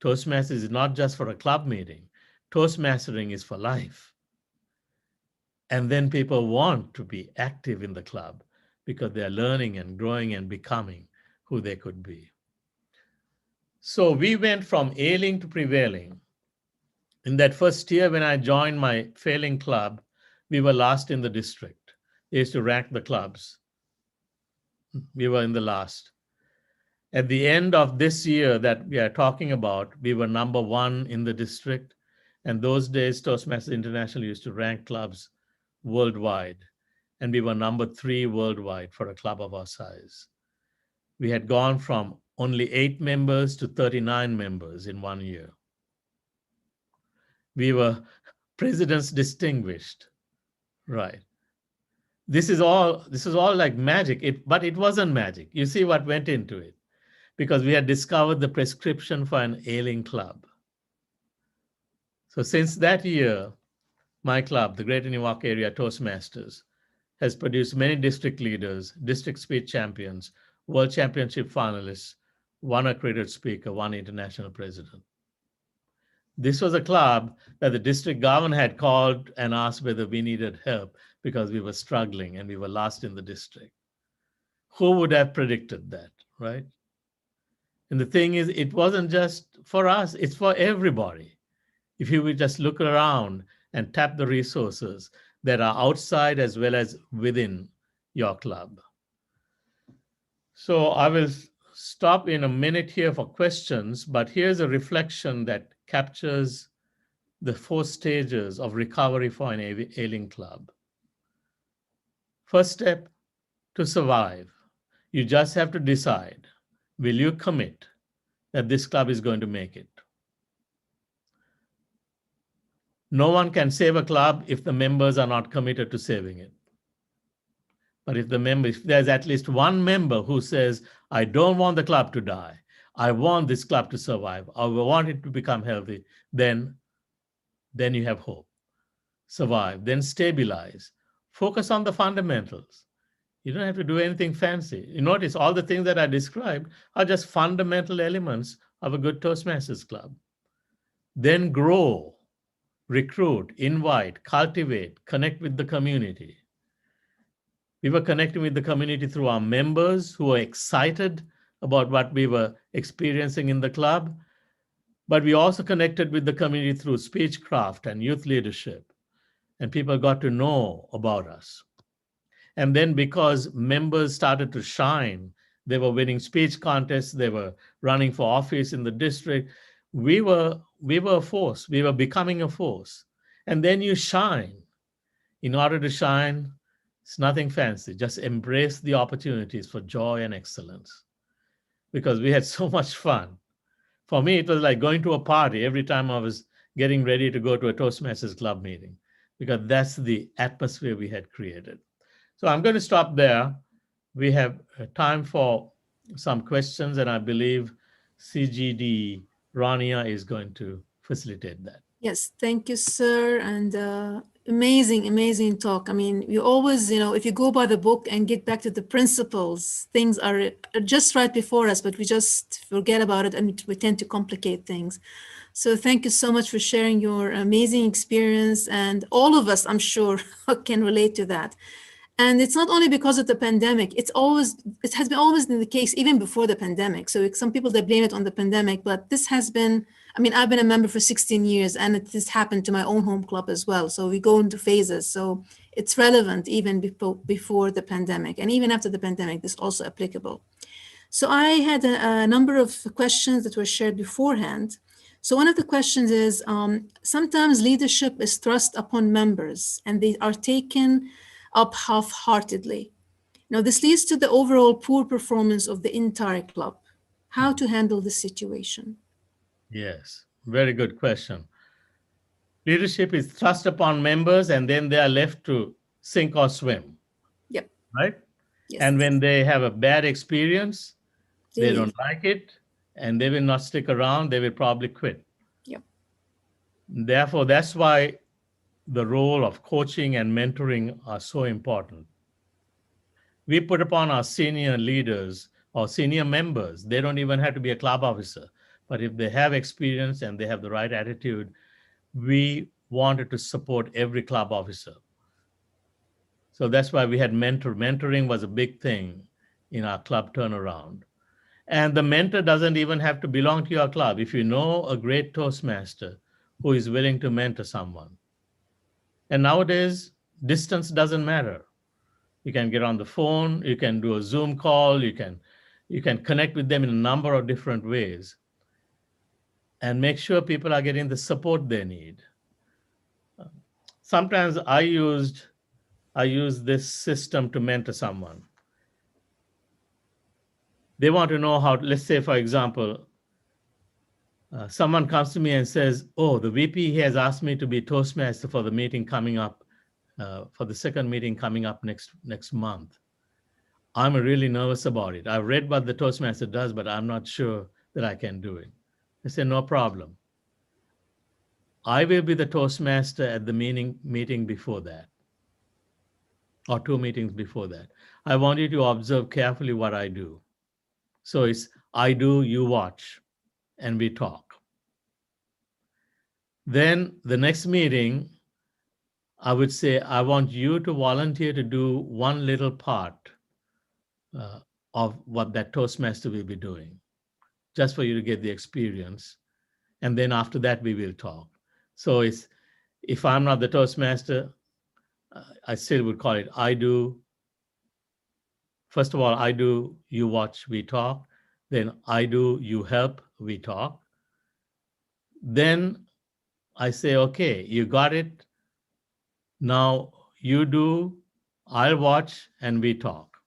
Toastmasters is not just for a club meeting. Toastmastering is for life. And then people want to be active in the club because they're learning and growing and becoming who they could be. So we went from ailing to prevailing. In that first year when I joined my failing club, we were last in the district. They used to rank the clubs. We were in the last. At the end of this year that we are talking about, we were number 1 in the district. And those days, Toastmasters International used to rank clubs worldwide. And we were number 3 worldwide for a club of our size. We had gone from only 8 members to 39 members in 1 year. We were presidents distinguished, right? This is all like magic, but it wasn't magic. You see what went into it, because we had discovered the prescription for an ailing club. So since that year, my club, the Greater Newark Area Toastmasters, has produced many district leaders, district speech champions, world championship finalists, one accredited speaker, one international president. This was a club that the district governor had called and asked whether we needed help because we were struggling and we were last in the district. Who would have predicted that, right? And the thing is, it wasn't just for us, it's for everybody. If you would just look around and tap the resources that are outside as well as within your club. So I will stop in a minute here for questions, but here's a reflection that captures the 4 stages of recovery for an ailing club. First step, to survive. You just have to decide, will you commit that this club is going to make it? No one can save a club if the members are not committed to saving it. But if there's at least one member who says, I don't want the club to die, I want this club to survive, I want it to become healthy, then you have hope. Survive, then stabilize. Focus on the fundamentals. You don't have to do anything fancy. You notice all the things that I described are just fundamental elements of a good Toastmasters club. Then grow, recruit, invite, cultivate, connect with the community. We were connecting with the community through our members who were excited about what we were experiencing in the club, but we also connected with the community through speechcraft and youth leadership, and people got to know about us. And then because members started to shine, they were winning speech contests, they were running for office in the district, we were a force, we were becoming a force. And then you shine. In order to shine, it's nothing fancy, just embrace the opportunities for joy and excellence. Because we had so much fun. For me, it was like going to a party every time I was getting ready to go to a Toastmasters club meeting, because that's the atmosphere we had created. So I'm going to stop there. We have time for some questions, and I believe CGD Rania is going to facilitate that. Yes, thank you, sir. And amazing talk. I mean, you always, if you go by the book and get back to the principles, things are just right before us, but we just forget about it and we tend to complicate things. So thank you so much for sharing your amazing experience. And all of us, I'm sure, can relate to that. And it's not only because of the pandemic, it has been always been the case, even before the pandemic. So some people, they blame it on the pandemic, but this has been, I've been a member for 16 years and it has happened to my own home club as well. So we go into phases. So it's relevant even before the pandemic, and even after the pandemic, this is also applicable. So I had a number of questions that were shared beforehand. So one of the questions is, sometimes leadership is thrust upon members and they are taken up half-heartedly. Now, this leads to the overall poor performance of the entire club. How to handle this situation? Yes, very good question. Leadership is thrust upon members and then they are left to sink or swim. Yep. Right? Yes. And when they have a bad experience, they Really? don't like it and they will not stick around, they will probably quit. Yep. Therefore, that's why the role of coaching and mentoring are so important. We put upon our senior leaders or senior members, they don't even have to be a club officer, but if they have experience and they have the right attitude, we wanted to support every club officer. So that's why we had mentoring was a big thing in our club turnaround. And the mentor doesn't even have to belong to your club. If you know a great Toastmaster who is willing to mentor someone. And nowadays, distance doesn't matter. You can get on the phone, you can do a Zoom call, you can connect with them in a number of different ways and make sure people are getting the support they need. Sometimes I use this system to mentor someone. They want to know how, let's say, for example, someone comes to me and says, oh, the VP has asked me to be Toastmaster for the meeting coming up, for the second meeting coming up next month. I'm really nervous about it. I've read what the Toastmaster does, but I'm not sure that I can do it. I said, no problem. I will be the Toastmaster at the meeting before that, or 2 meetings before that. I want you to observe carefully what I do. So it's I do, you watch, and we talk. Then the next meeting, I would say, I want you to volunteer to do one little part of what that Toastmaster will be doing, just for you to get the experience. And then after that, we will talk. So it's, if I'm not the Toastmaster, I still would call it I do. First of all, I do, you watch, we talk. Then I do, you help, we talk. Then I say, okay, you got it. Now you do, I'll watch, and we talk.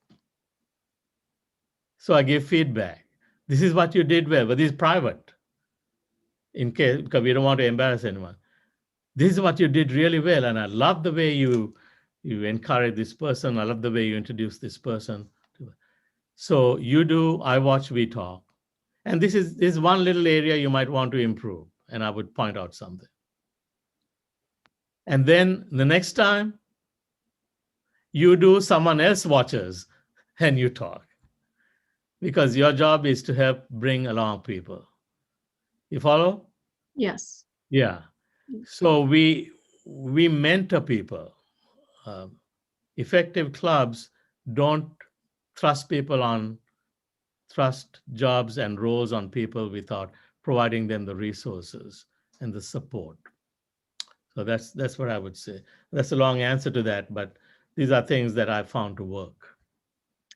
So I give feedback. This is what you did well, but this is private. In case, because we don't want to embarrass anyone. This is what you did really well, and I love the way you encourage this person. I love the way you introduce this person. So you do, I watch, we talk. And this is one little area you might want to improve, and I would point out something. And then the next time, you do, someone else watches, and you talk. Because your job is to help bring along people. You follow? Yes. Yeah. So we mentor people. Effective clubs don't thrust jobs and roles on people without providing them the resources and the support. So that's what I would say. That's a long answer to that, but these are things that I found to work.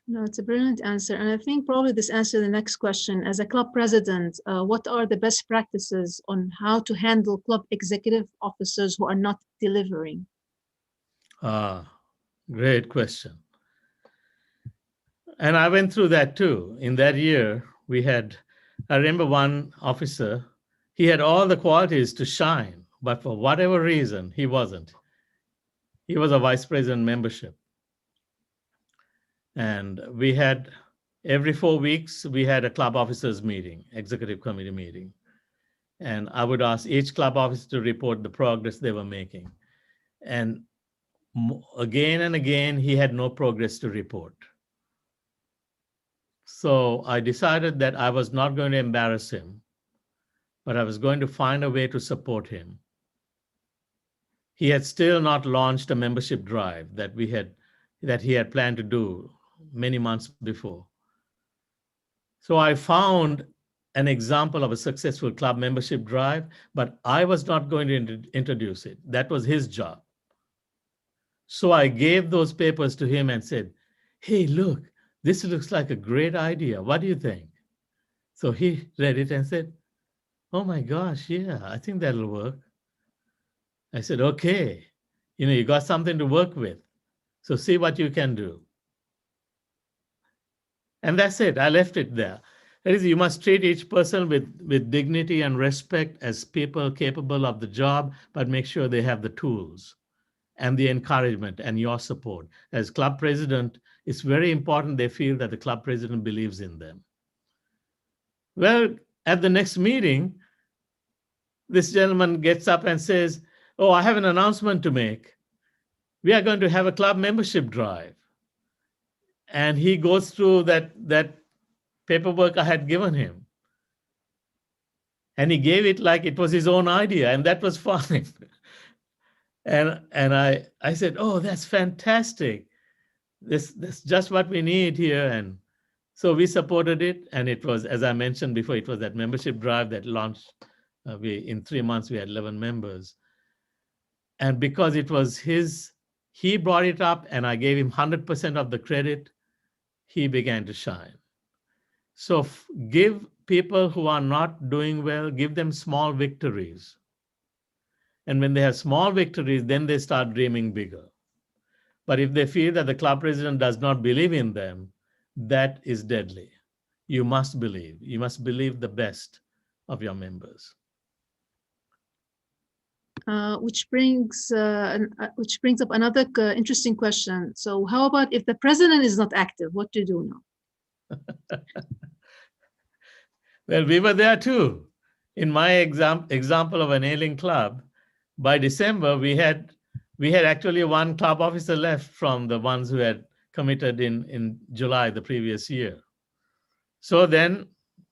No, it's a brilliant answer. And I think probably this answers the next question. As a club president, what are the best practices on how to handle club executive officers who are not delivering? Great question. And I went through that too. In that year, I remember one officer, he had all the qualities to shine, but for whatever reason, he wasn't. He was a vice president membership. And we had, every 4 weeks, we had a club officers meeting, executive committee meeting. And I would ask each club officer to report the progress they were making. And again and again, he had no progress to report. So I decided that I was not going to embarrass him, but I was going to find a way to support him. He had still not launched a membership drive that he had planned to do many months before. So I found an example of a successful club membership drive, but I was not going to introduce it. That was his job. So I gave those papers to him and said, hey, look, this looks like a great idea. What do you think? So he read it and said, oh my gosh, yeah, I think that'll work. I said, okay, you got something to work with. So see what you can do. And that's it. I left it there. That is, you must treat each person with dignity and respect as people capable of the job, but make sure they have the tools and the encouragement and your support. As club president, it's very important they feel that the club president believes in them. Well, at the next meeting, this gentleman gets up and says, oh, I have an announcement to make. We are going to have a club membership drive. And he goes through that paperwork I had given him. And he gave it like it was his own idea, and that was fine. and I said, oh, that's fantastic. That's just what we need here. And so we supported it. And it was, as I mentioned before, it was that membership drive that launched. In 3 months, we had 11 members. And because it was he brought it up and I gave him 100% of the credit, he began to shine. So give people who are not doing well, give them small victories. And when they have small victories, then they start dreaming bigger. But if they feel that the club president does not believe in them, that is deadly. You must believe. You must believe the best of your members. Which brings up another interesting question. So how about if the president is not active? What to do now? Well, we were there too. In my example of an Ailing club, by December, we had actually one club officer left from the ones who had committed in July the previous year. So then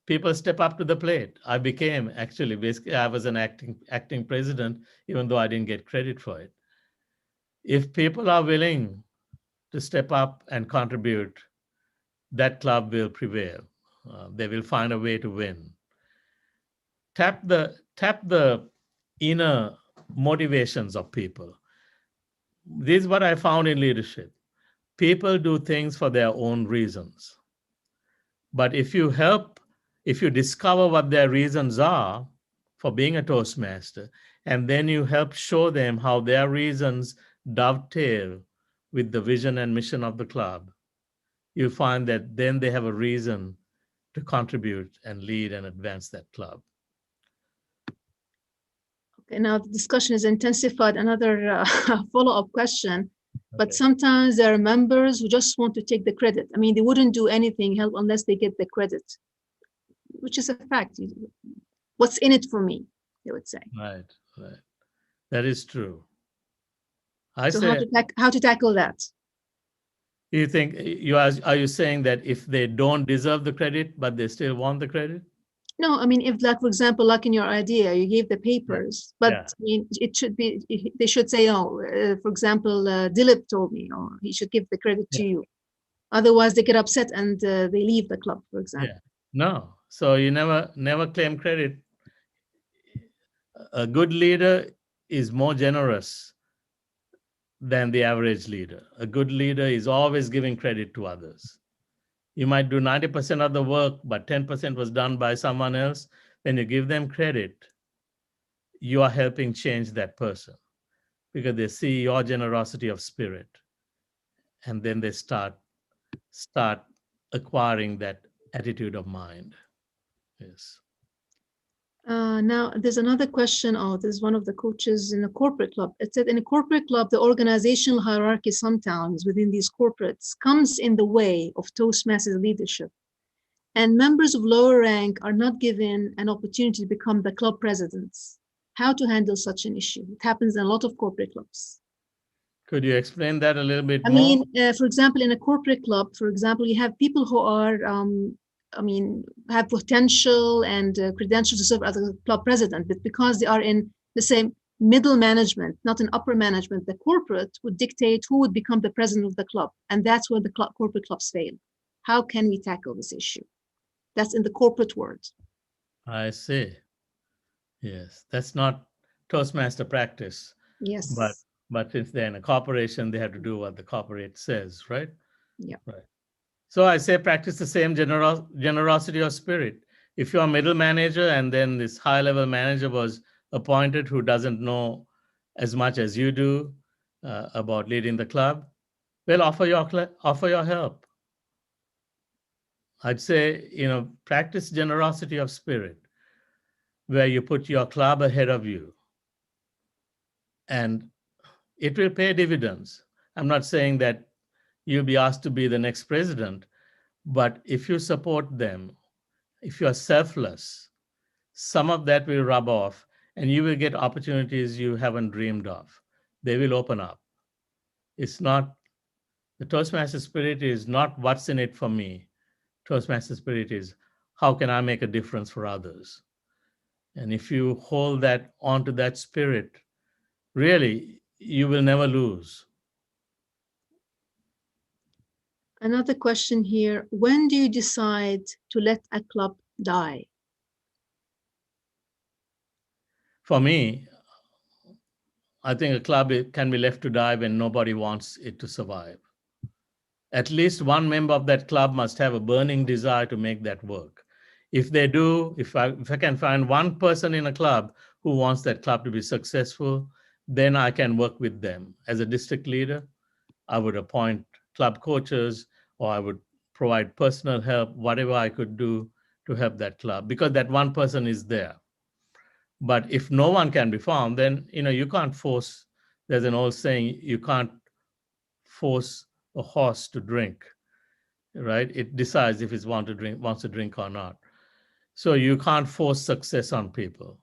people step up to the plate. I became actually, basically, I was an acting president, even though I didn't get credit for it. If people are willing to step up and contribute, that club will prevail. They will find a way to win. Tap the inner motivations of people. This is what I found in leadership. People do things for their own reasons. But if you discover what their reasons are for being a Toastmaster, and then you help show them how their reasons dovetail with the vision and mission of the club, you'll find that then they have a reason to contribute and lead and advance that club. Okay, now the discussion is intensified. Another follow-up question. But Okay. sometimes there are members who just want to take the credit. I mean, they wouldn't do anything help unless they get the credit, which is a fact. What's in it for me, they would say. Right. That is true. So how to tackle that? You think are you saying that if they don't deserve the credit, but they still want the credit? No, I mean, if, like, for example, like in your idea, you gave the papers, but Yeah. I mean, it should be, they should say, oh, for example, Dilip told me, or he should give the credit to you. Otherwise, they get upset and they leave the club, for example. Yeah. No. So you never claim credit. A good leader is more generous than the average leader. A good leader is always giving credit to others. You might do 90% of the work, but 10% was done by someone else. When you give them credit, you are helping change that person because they see your generosity of spirit. And then they start acquiring that attitude of mind. Yes. Now, there's another question. Oh, there's one of the coaches in a corporate club. It said in a corporate club, the organizational hierarchy sometimes within these corporates comes in the way of Toastmasters leadership. And members of lower rank are not given an opportunity to become the club presidents. How to handle such an issue? It happens in a lot of corporate clubs. Could you explain that a little bit I more? mean, for example, in a corporate club, for example, you have people who are, have potential and credentials to serve as a club president, but because they are in the same middle management, not in upper management, the corporate would dictate who would become the president of the club. And that's where the corporate clubs fail. How can we tackle this issue? That's in the corporate world. I see. Yes, that's not Toastmaster practice. Yes. But if they're in a corporation, they have to do what the corporate says, right? Yeah. Right. So I say practice the same generosity of spirit. If you're a middle manager and then this high-level manager was appointed who doesn't know as much as you do about leading the club, well, offer your help. I'd say, practice generosity of spirit, where you put your club ahead of you, and it will pay dividends. I'm not saying that you'll be asked to be the next president, but if you support them, if you're selfless, some of that will rub off and you will get opportunities you haven't dreamed of. They will open up. The Toastmaster spirit is not what's in it for me. Toastmaster spirit is how can I make a difference for others? And if you hold that onto that spirit, really, you will never lose. Another question here. When do you decide to let a club die? For me, I think a club can be left to die when nobody wants it to survive. At least one member of that club must have a burning desire to make that work. If they do, if I can find one person in a club who wants that club to be successful, then I can work with them. As a district leader, I would appoint club coaches, or I would provide personal help, whatever I could do to help that club because that one person is there. But if no one can be found, then you can't force. There's an old saying: you can't force a horse to drink, right? It decides if it wants to drink or not. So you can't force success on people,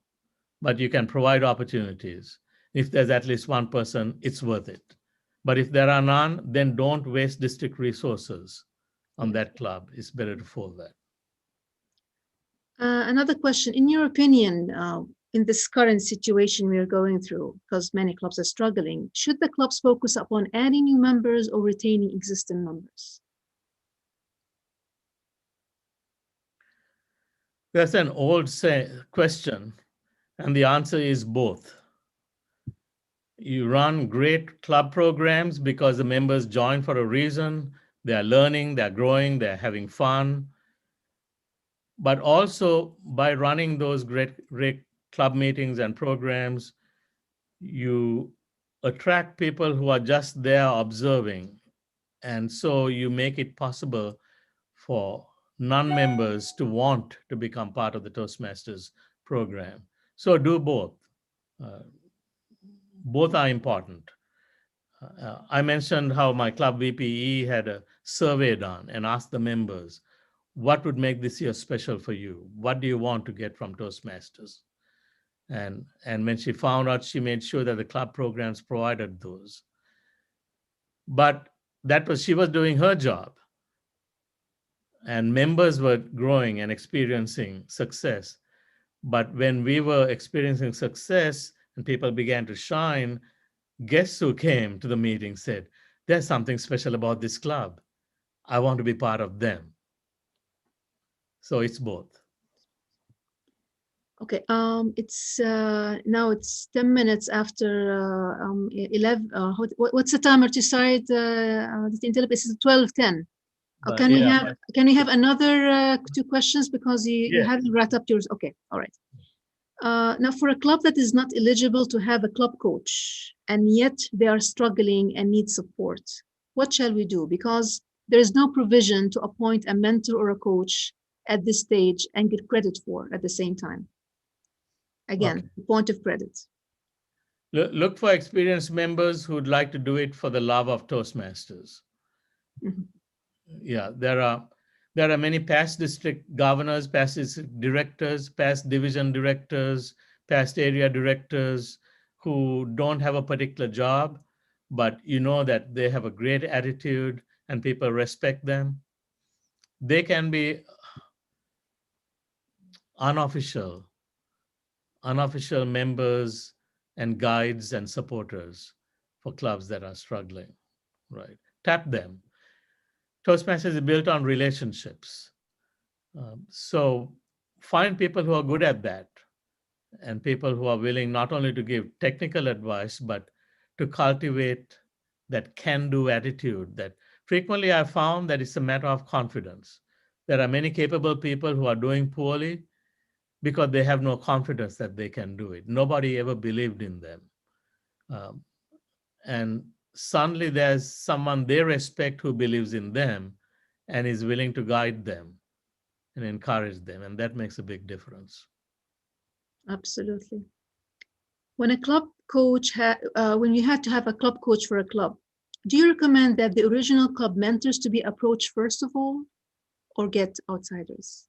but you can provide opportunities. If there's at least one person, it's worth it. But if there are none, then don't waste district resources on that club. It's better to fold that. Another question, in your opinion, in this current situation we are going through, because many clubs are struggling, should the clubs focus upon adding new members or retaining existing members? That's an old question, and the answer is both. You run great club programs because the members join for a reason. They are learning, they're growing, they're having fun. But also by running those great club meetings and programs, you attract people who are just there observing. And so you make it possible for non-members to want to become part of the Toastmasters program. So do both. Both are important. I mentioned how my club VPE had a survey done and asked the members, what would make this year special for you? What do you want to get from Toastmasters? And when she found out, she made sure that the club programs provided those. But she was doing her job. And members were growing and experiencing success. But when we were experiencing success and people began to shine, guests who came to the meeting said, there's something special about this club. I want to be part of them. So it's both. Okay, it's now it's 10 minutes after 11. What's the timer to start? It's 12:10. Can we have another 2 questions because you haven't wrapped up yours? Okay, all right. Now, for a club that is not eligible to have a club coach and yet they are struggling and need support, what shall we do? Because there is no provision to appoint a mentor or a coach at this stage and get credit for at the same time. Again, point of credit. Look for experienced members who'd like to do it for the love of Toastmasters. Mm-hmm. Yeah, there are many past district governors, past district directors, past division directors, past area directors who don't have a particular job, but you know that they have a great attitude and people respect them. They can be unofficial members and guides and supporters for clubs that are struggling, right? Tap them. Toastmasters is built on relationships. So find people who are good at that and people who are willing not only to give technical advice, but to cultivate that can-do attitude. That frequently I found that it's a matter of confidence. There are many capable people who are doing poorly because they have no confidence that they can do it. Nobody ever believed in them. And suddenly there's someone they respect who believes in them and is willing to guide them and encourage them. And that makes a big difference. Absolutely. When a club coach, when you had to have a club coach for a club, do you recommend that the original club mentors to be approached first of all, or get outsiders?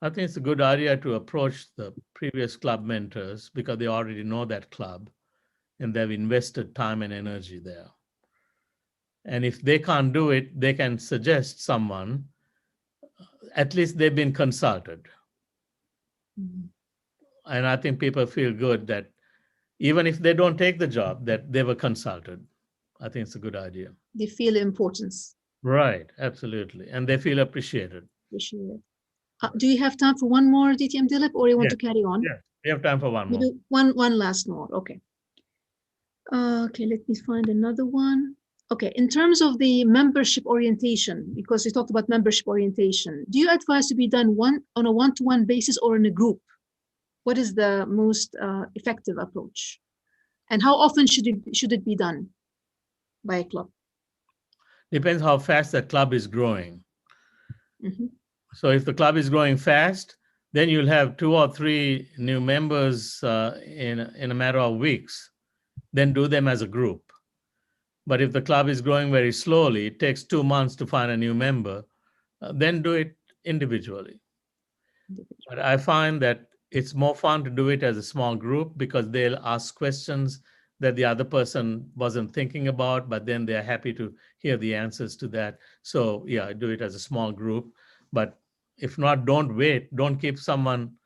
I think it's a good idea to approach the previous club mentors because they already know that club and they've invested time and energy there. And if they can't do it, they can suggest someone. At least they've been consulted. Mm-hmm. And I think people feel good that even if they don't take the job, that they were consulted. I think it's a good idea. They feel importance. Right, absolutely. And they feel appreciated. Appreciated. Do you have time for one more, DTM Dilip, or you want to carry on? Yeah, we have time for one more. Do one last more, okay. Okay, let me find another one. Okay, in terms of the membership orientation, because we talked about membership orientation, do you advise to be done on a one-to-one basis or in a group? What is the most effective approach? And how often should it be done by a club? Depends how fast the club is growing. Mhm. So if the club is growing fast, then you'll have 2 or 3 new members in a matter of weeks. Then do them as a group. But if the club is growing very slowly, it takes 2 months to find a new member, then do it individually. But I find that it's more fun to do it as a small group because they'll ask questions that the other person wasn't thinking about, but then they're happy to hear the answers to that. So yeah, do it as a small group. But if not, don't wait. Don't keep someone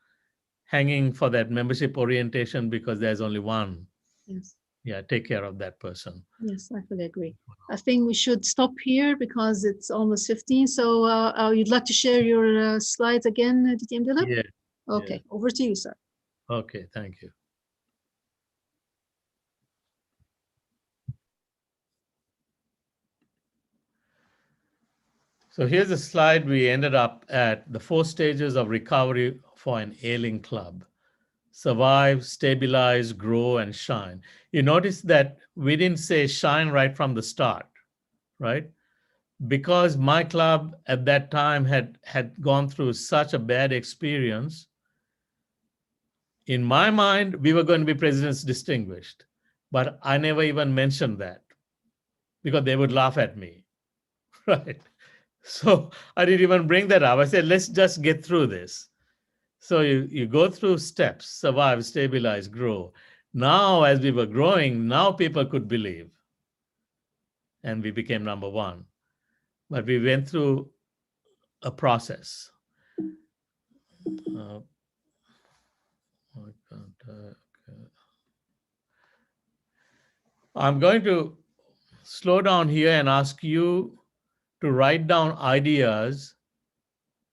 hanging for that membership orientation because there's only one. Yes. Yeah, take care of that person. Yes, I fully agree. I think we should stop here because it's almost 15. So you'd like to share your slides again, DTM Dilip? Yeah. Okay, over to you, sir. Okay, thank you. So here's a slide we ended up at, the 4 stages of recovery for an ailing club. Survive, stabilize, grow, and shine. You notice that we didn't say shine right from the start, right? Because my club at that time had gone through such a bad experience, in my mind, we were going to be President's Distinguished. But I never even mentioned that because they would laugh at me, right? So I didn't even bring that up. I said, let's just get through this. So you go through steps, survive, stabilize, grow. Now, as we were growing, now people could believe. And we became number 1. But we went through a process. I'm going to slow down here and ask you to write down ideas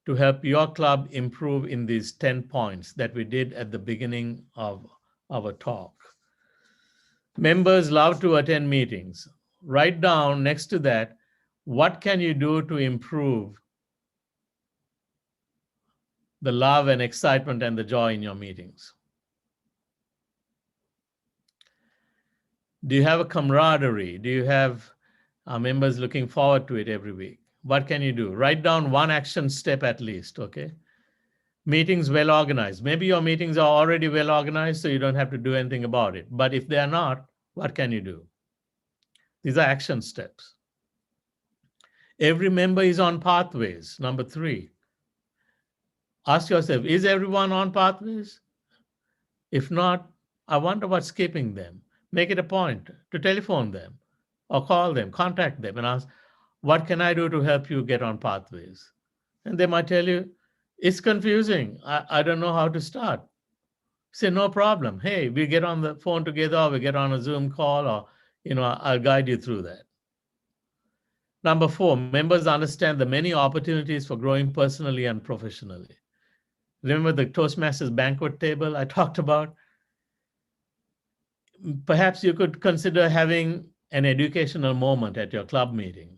to help your club improve in these 10 points that we did at the beginning of our talk. Members love to attend meetings. Write down next to that, what can you do to improve the love and excitement and the joy in your meetings? Do you have a camaraderie? Do you have members looking forward to it every week? What can you do? Write down 1 action step at least, okay? Meetings well organized. Maybe your meetings are already well organized, so you don't have to do anything about it. But if they are not, what can you do? These are action steps. Every member is on pathways, number 3. Ask yourself, is everyone on pathways? If not, I wonder what's keeping them. Make it a point to telephone them or call them, contact them and ask, what can I do to help you get on pathways? And they might tell you, it's confusing. I don't know how to start. Say, no problem. Hey, we get on the phone together, or we get on a Zoom call, or I'll guide you through that. Number 4, members understand the many opportunities for growing personally and professionally. Remember the Toastmasters banquet table I talked about? Perhaps you could consider having an educational moment at your club meeting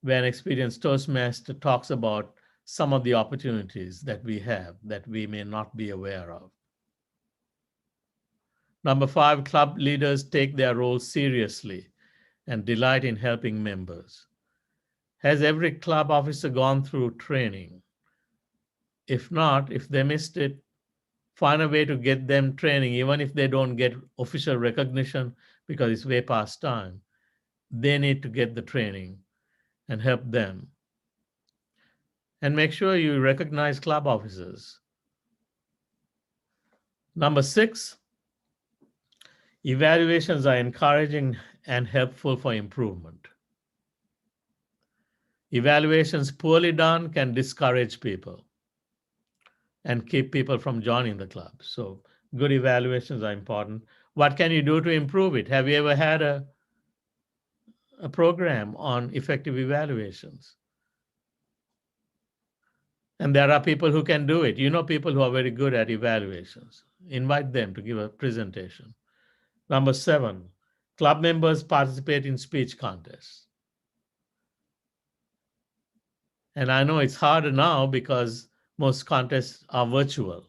where an experienced Toastmaster talks about some of the opportunities that we have that we may not be aware of. Number 5, club leaders take their role seriously and delight in helping members. Has every club officer gone through training? If not, if they missed it, find a way to get them training, even if they don't get official recognition because it's way past time. They need to get the training and help them. And make sure you recognize club officers. Number 6, evaluations are encouraging and helpful for improvement. Evaluations poorly done can discourage people and keep people from joining the club. So good evaluations are important. What can you do to improve it? Have you ever had a program on effective evaluations? And there are people who can do it. You know people who are very good at evaluations. Invite them to give a presentation. Number 7, club members participate in speech contests. And I know it's harder now because most contests are virtual.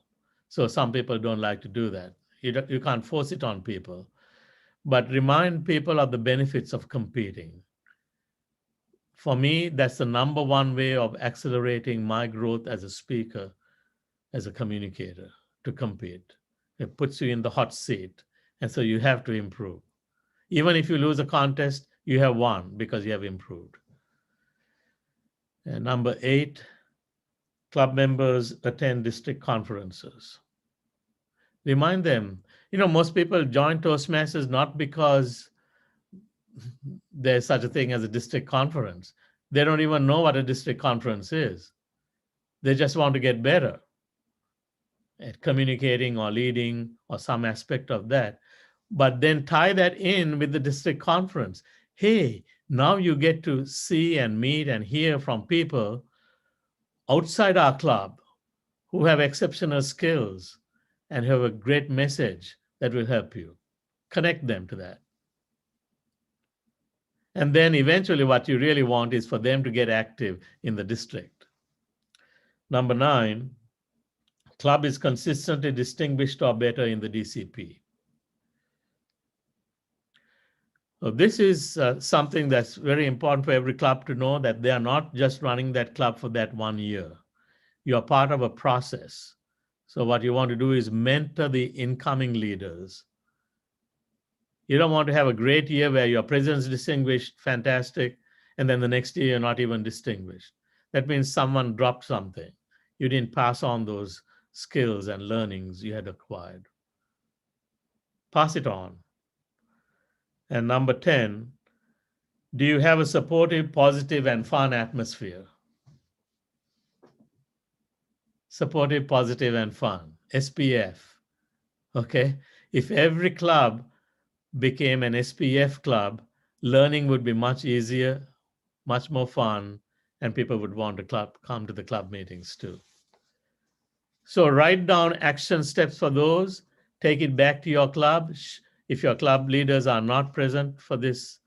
So some people don't like to do that. You can't force it on people. But remind people of the benefits of competing. For me, that's the number one way of accelerating my growth as a speaker, as a communicator, to compete. It puts you in the hot seat. And so you have to improve. Even if you lose a contest, you have won because you have improved. And number 8, club members attend district conferences. Remind them, most people join Toastmasters not because there's such a thing as a district conference. They don't even know what a district conference is. They just want to get better at communicating or leading or some aspect of that. But then tie that in with the district conference. Hey, now you get to see and meet and hear from people outside our club who have exceptional skills and have a great message that will help you. Connect them to that. And then eventually what you really want is for them to get active in the district. Number 9, club is consistently distinguished or better in the DCP. So this is something that's very important for every club to know, that they are not just running that club for that 1 year. You're part of a process. So what you want to do is mentor the incoming leaders. You don't want to have a great year where your president's distinguished, fantastic, and then the next year you're not even distinguished. That means someone dropped something. You didn't pass on those skills and learnings you had acquired. Pass it on. And number 10, do you have a supportive, positive, and fun atmosphere? Supportive, positive, and fun, SPF, okay? If every club became an SPF club, learning would be much easier, much more fun, and people would want to come to the club meetings too. So write down action steps for those, take it back to your club. If your club leaders are not present for this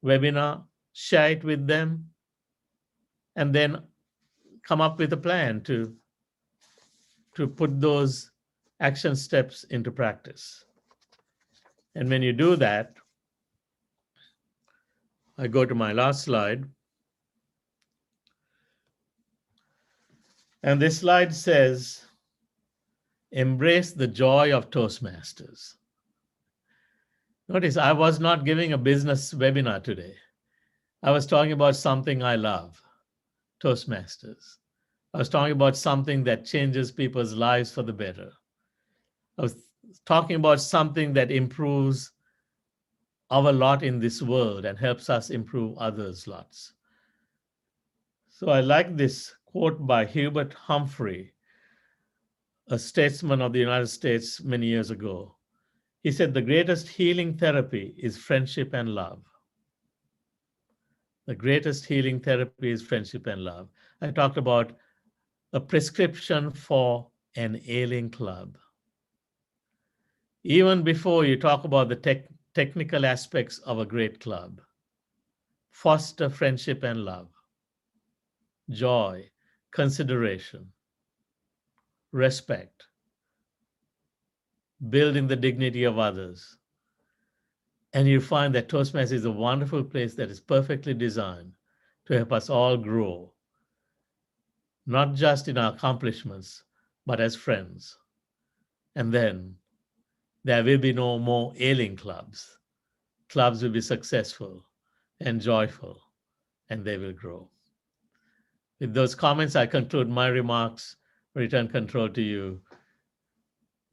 webinar, share it with them, and then come up with a plan to put those action steps into practice. And when you do that, I go to my last slide. And this slide says, embrace the joy of Toastmasters. Notice I was not giving a business webinar today. I was talking about something I love, Toastmasters. I was talking about something that changes people's lives for the better. I was talking about something that improves our lot in this world and helps us improve others' lots. So I like this quote by Hubert Humphrey, a statesman of the United States many years ago. He said, the greatest healing therapy is friendship and love. The greatest healing therapy is friendship and love. I talked about a prescription for an ailing club. Even before you talk about the technical aspects of a great club, foster friendship and love, joy, consideration, respect, building the dignity of others. And you find that Toastmasters is a wonderful place that is perfectly designed to help us all grow, not just in our accomplishments, but as friends. And then there will be no more ailing clubs. Clubs will be successful and joyful, and they will grow. With those comments, I conclude my remarks. Return control to you,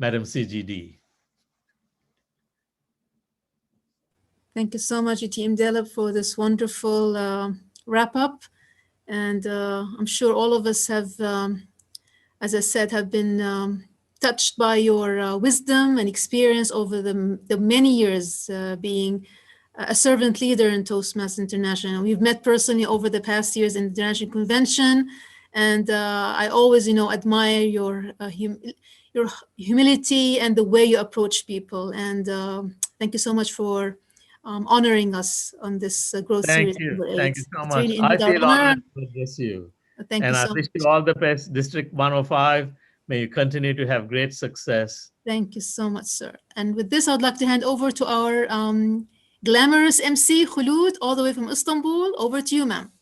Madam CGD. Thank you so much, ETM Delep, for this wonderful wrap-up. And I'm sure all of us have, as I said, have been touched by your wisdom and experience over the many years being a servant leader in Toastmasters International. We've met personally over the past years in the International Convention, and I always, admire your humility and the way you approach people. And thank you so much for honoring us on this growth series. Thank you so It's much. really I indeed our feel honor. honored to address you. Thank you And I so wish much. you all the best. District 105, may you continue to have great success. Thank you so much, sir. And with this, I'd like to hand over to our glamorous MC, Khulud, all the way from Istanbul. Over to you, ma'am.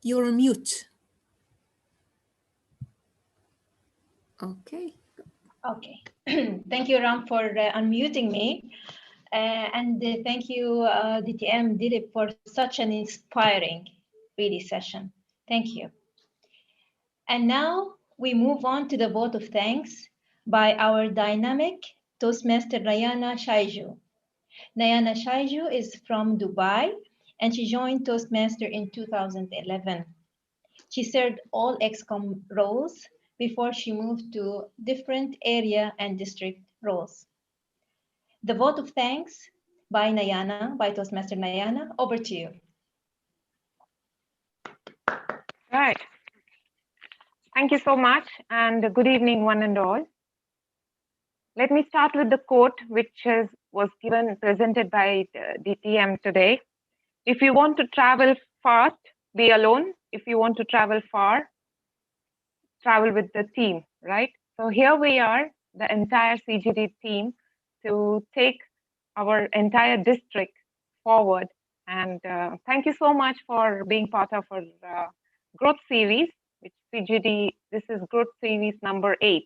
You're on mute. Okay. Okay. Thank you, Ram, for unmuting me. And thank you, DTM Dilip, for such an inspiring, really, session. Thank you. And now we move on to the vote of thanks by our dynamic Toastmaster Nayana Shaiju. Nayana Shaiju is from Dubai, and she joined Toastmaster in 2011. She served all ExCom roles before she moved to different area and district roles. The vote of thanks by Nayana, by Toastmaster Nayana, over to you. Right. Thank you so much, and good evening, one and all. Let me start with the quote which was presented by DTM today. If you want to travel fast, be alone. If you want to travel far, travel with the team, right? So here we are, the entire CGD team, to take our entire district forward. And thank you so much for being part of our growth series, which CGD, this is growth series number 8.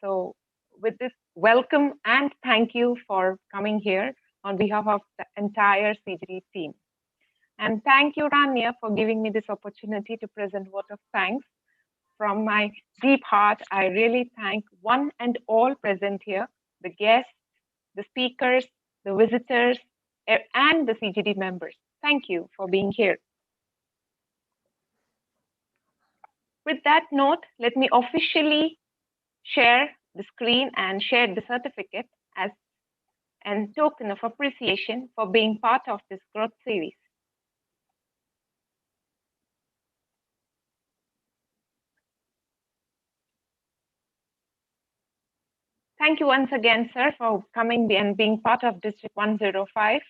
So with this, welcome and thank you for coming here on behalf of the entire CGD team. And thank you, Rania, for giving me this opportunity to present vote of thanks. From my deep heart, I really thank one and all present here, the guests, the speakers, the visitors, and the CGD members. Thank you for being here. With that note, let me officially share the screen and share the certificate as a token of appreciation for being part of this growth series. Thank you once again, sir, for coming and being part of District 105,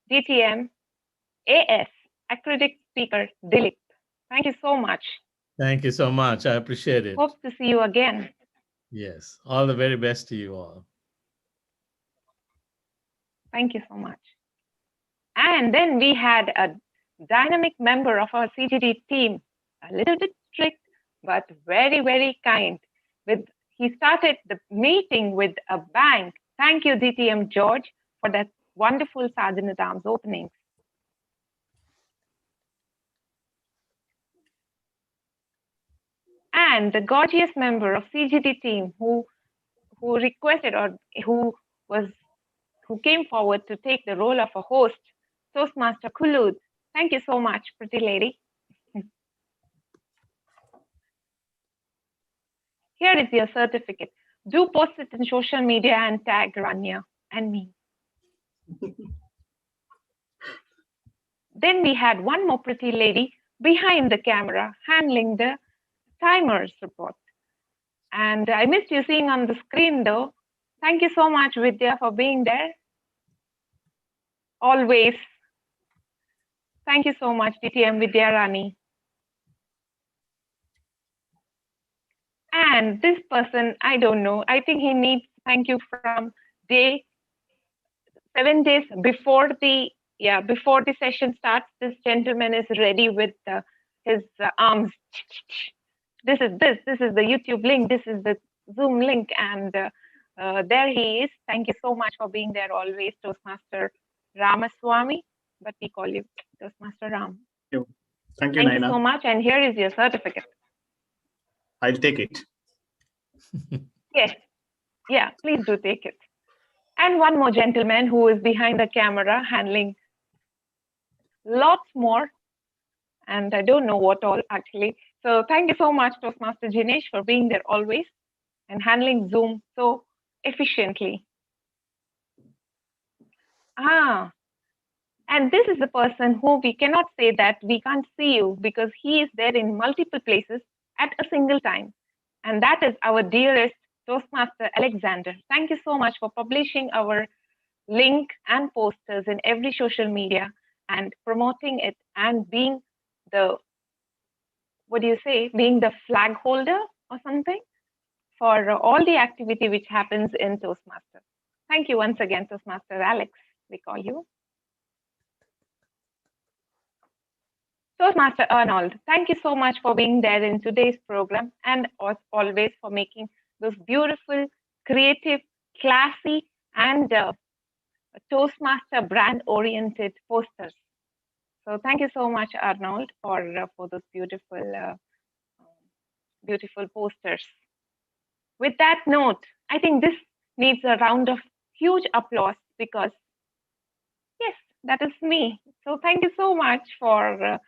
DTM, AS, accredited speaker, Dilip. Thank you so much. Thank you so much. I appreciate it. Hope to see you again. Yes. All the very best to you all. Thank you so much. And then we had a dynamic member of our CGD team, a little bit strict, but very, very kind. He started the meeting with a bang. Thank you, DTM George, for that wonderful Sergeant at Arms opening. And the gorgeous member of CGD team who requested or who came forward to take the role of a host, Toastmaster Kulud. Thank you so much, pretty lady. Here is your certificate. Do post it in social media and tag Rania and me. Then we had one more pretty lady behind the camera handling the timers report. And I missed you seeing on the screen though. Thank you so much, Vidya, for being there. Always. Thank you so much, DTM Vidya Rani. And this person, I don't know, I think he needs thank you from 7 days before the session starts. This gentleman is ready with his arms. This is the YouTube link, this is the Zoom link, and there he is. Thank you so much for being there always, Toastmaster Ramaswamy, but we call you Toastmaster Ram. Thank you, Thank you Naina. so much, and here is your certificate. I'll take it. Yes, yeah, please do take it. And one more gentleman who is behind the camera handling lots more, and I don't know what all actually. So thank you so much, Toastmaster Jinesh, for being there always and handling Zoom so efficiently. And this is the person who we cannot say that we can't see you because he is there in multiple places at a single time. And that is our dearest Toastmaster Alexander. Thank you so much for publishing our link and posters in every social media and promoting it and being the, being the flag holder or something for all the activity which happens in Toastmasters. Thank you once again, Toastmaster Alex, we call you. Toastmaster Arnold, thank you so much for being there in today's program and as always for making those beautiful, creative, classy, and Toastmaster brand-oriented posters. So thank you so much, Arnold, for those beautiful, beautiful posters. With that note, I think this needs a round of huge applause because, yes, that is me. So thank you so much for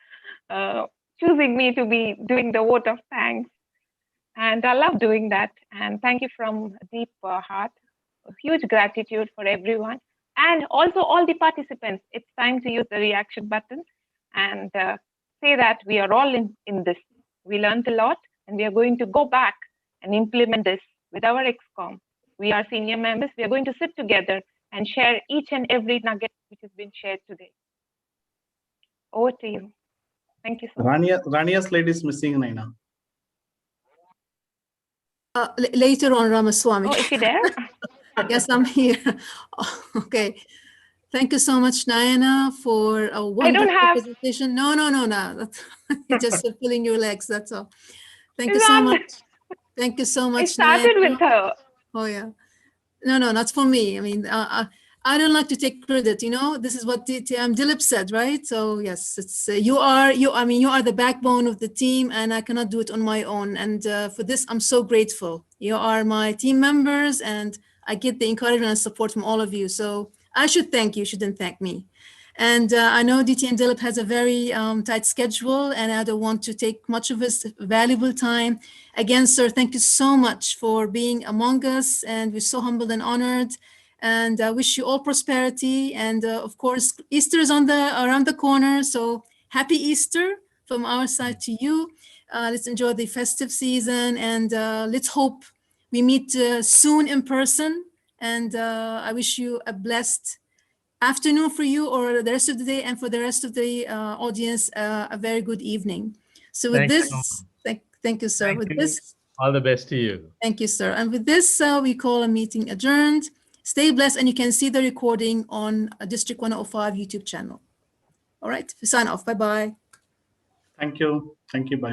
choosing me to be doing the vote of thanks. And I love doing that. And thank you from a deep heart. A huge gratitude for everyone. And also all the participants. It's time to use the reaction button and say that we are all in this. We learned a lot and we are going to go back and implement this with our XCOM. We are senior members. We are going to sit together and share each and every nugget which has been shared today. Over to you. Thank you so much. Rania's slide is missing, Naina. Later on, Ramaswamy. Oh, is she there? Yes, I'm here. Okay. Thank you so much, Nayana, for a wonderful presentation. No. You're just pulling your legs, that's all. Thank you so much. Thank you so much, I started Nayana. with her. Oh, yeah. No, not for me. I mean, I don't like to take credit, you know, this is what Dilip said, right? So yes, it's you are the backbone of the team and I cannot do it on my own. And for this, I'm so grateful. You are my team members and I get the encouragement and support from all of you. So I should thank you, shouldn't thank me. And I know DT and Dilip has a very tight schedule and I don't want to take much of his valuable time. Again, sir, thank you so much for being among us and we're so humbled and honored. And I wish you all prosperity. And of course, Easter is around the corner. So happy Easter from our side to you. Let's enjoy the festive season and let's hope we meet soon in person. And I wish you a blessed afternoon for you or the rest of the day, and for the rest of the audience, a very good evening. So with this, thank you, sir. With this, all the best to you. Thank you, sir. And with this, we call a meeting adjourned. Stay blessed, and you can see the recording on District 105 YouTube channel. All right, sign off. Bye-bye. Thank you. Bye.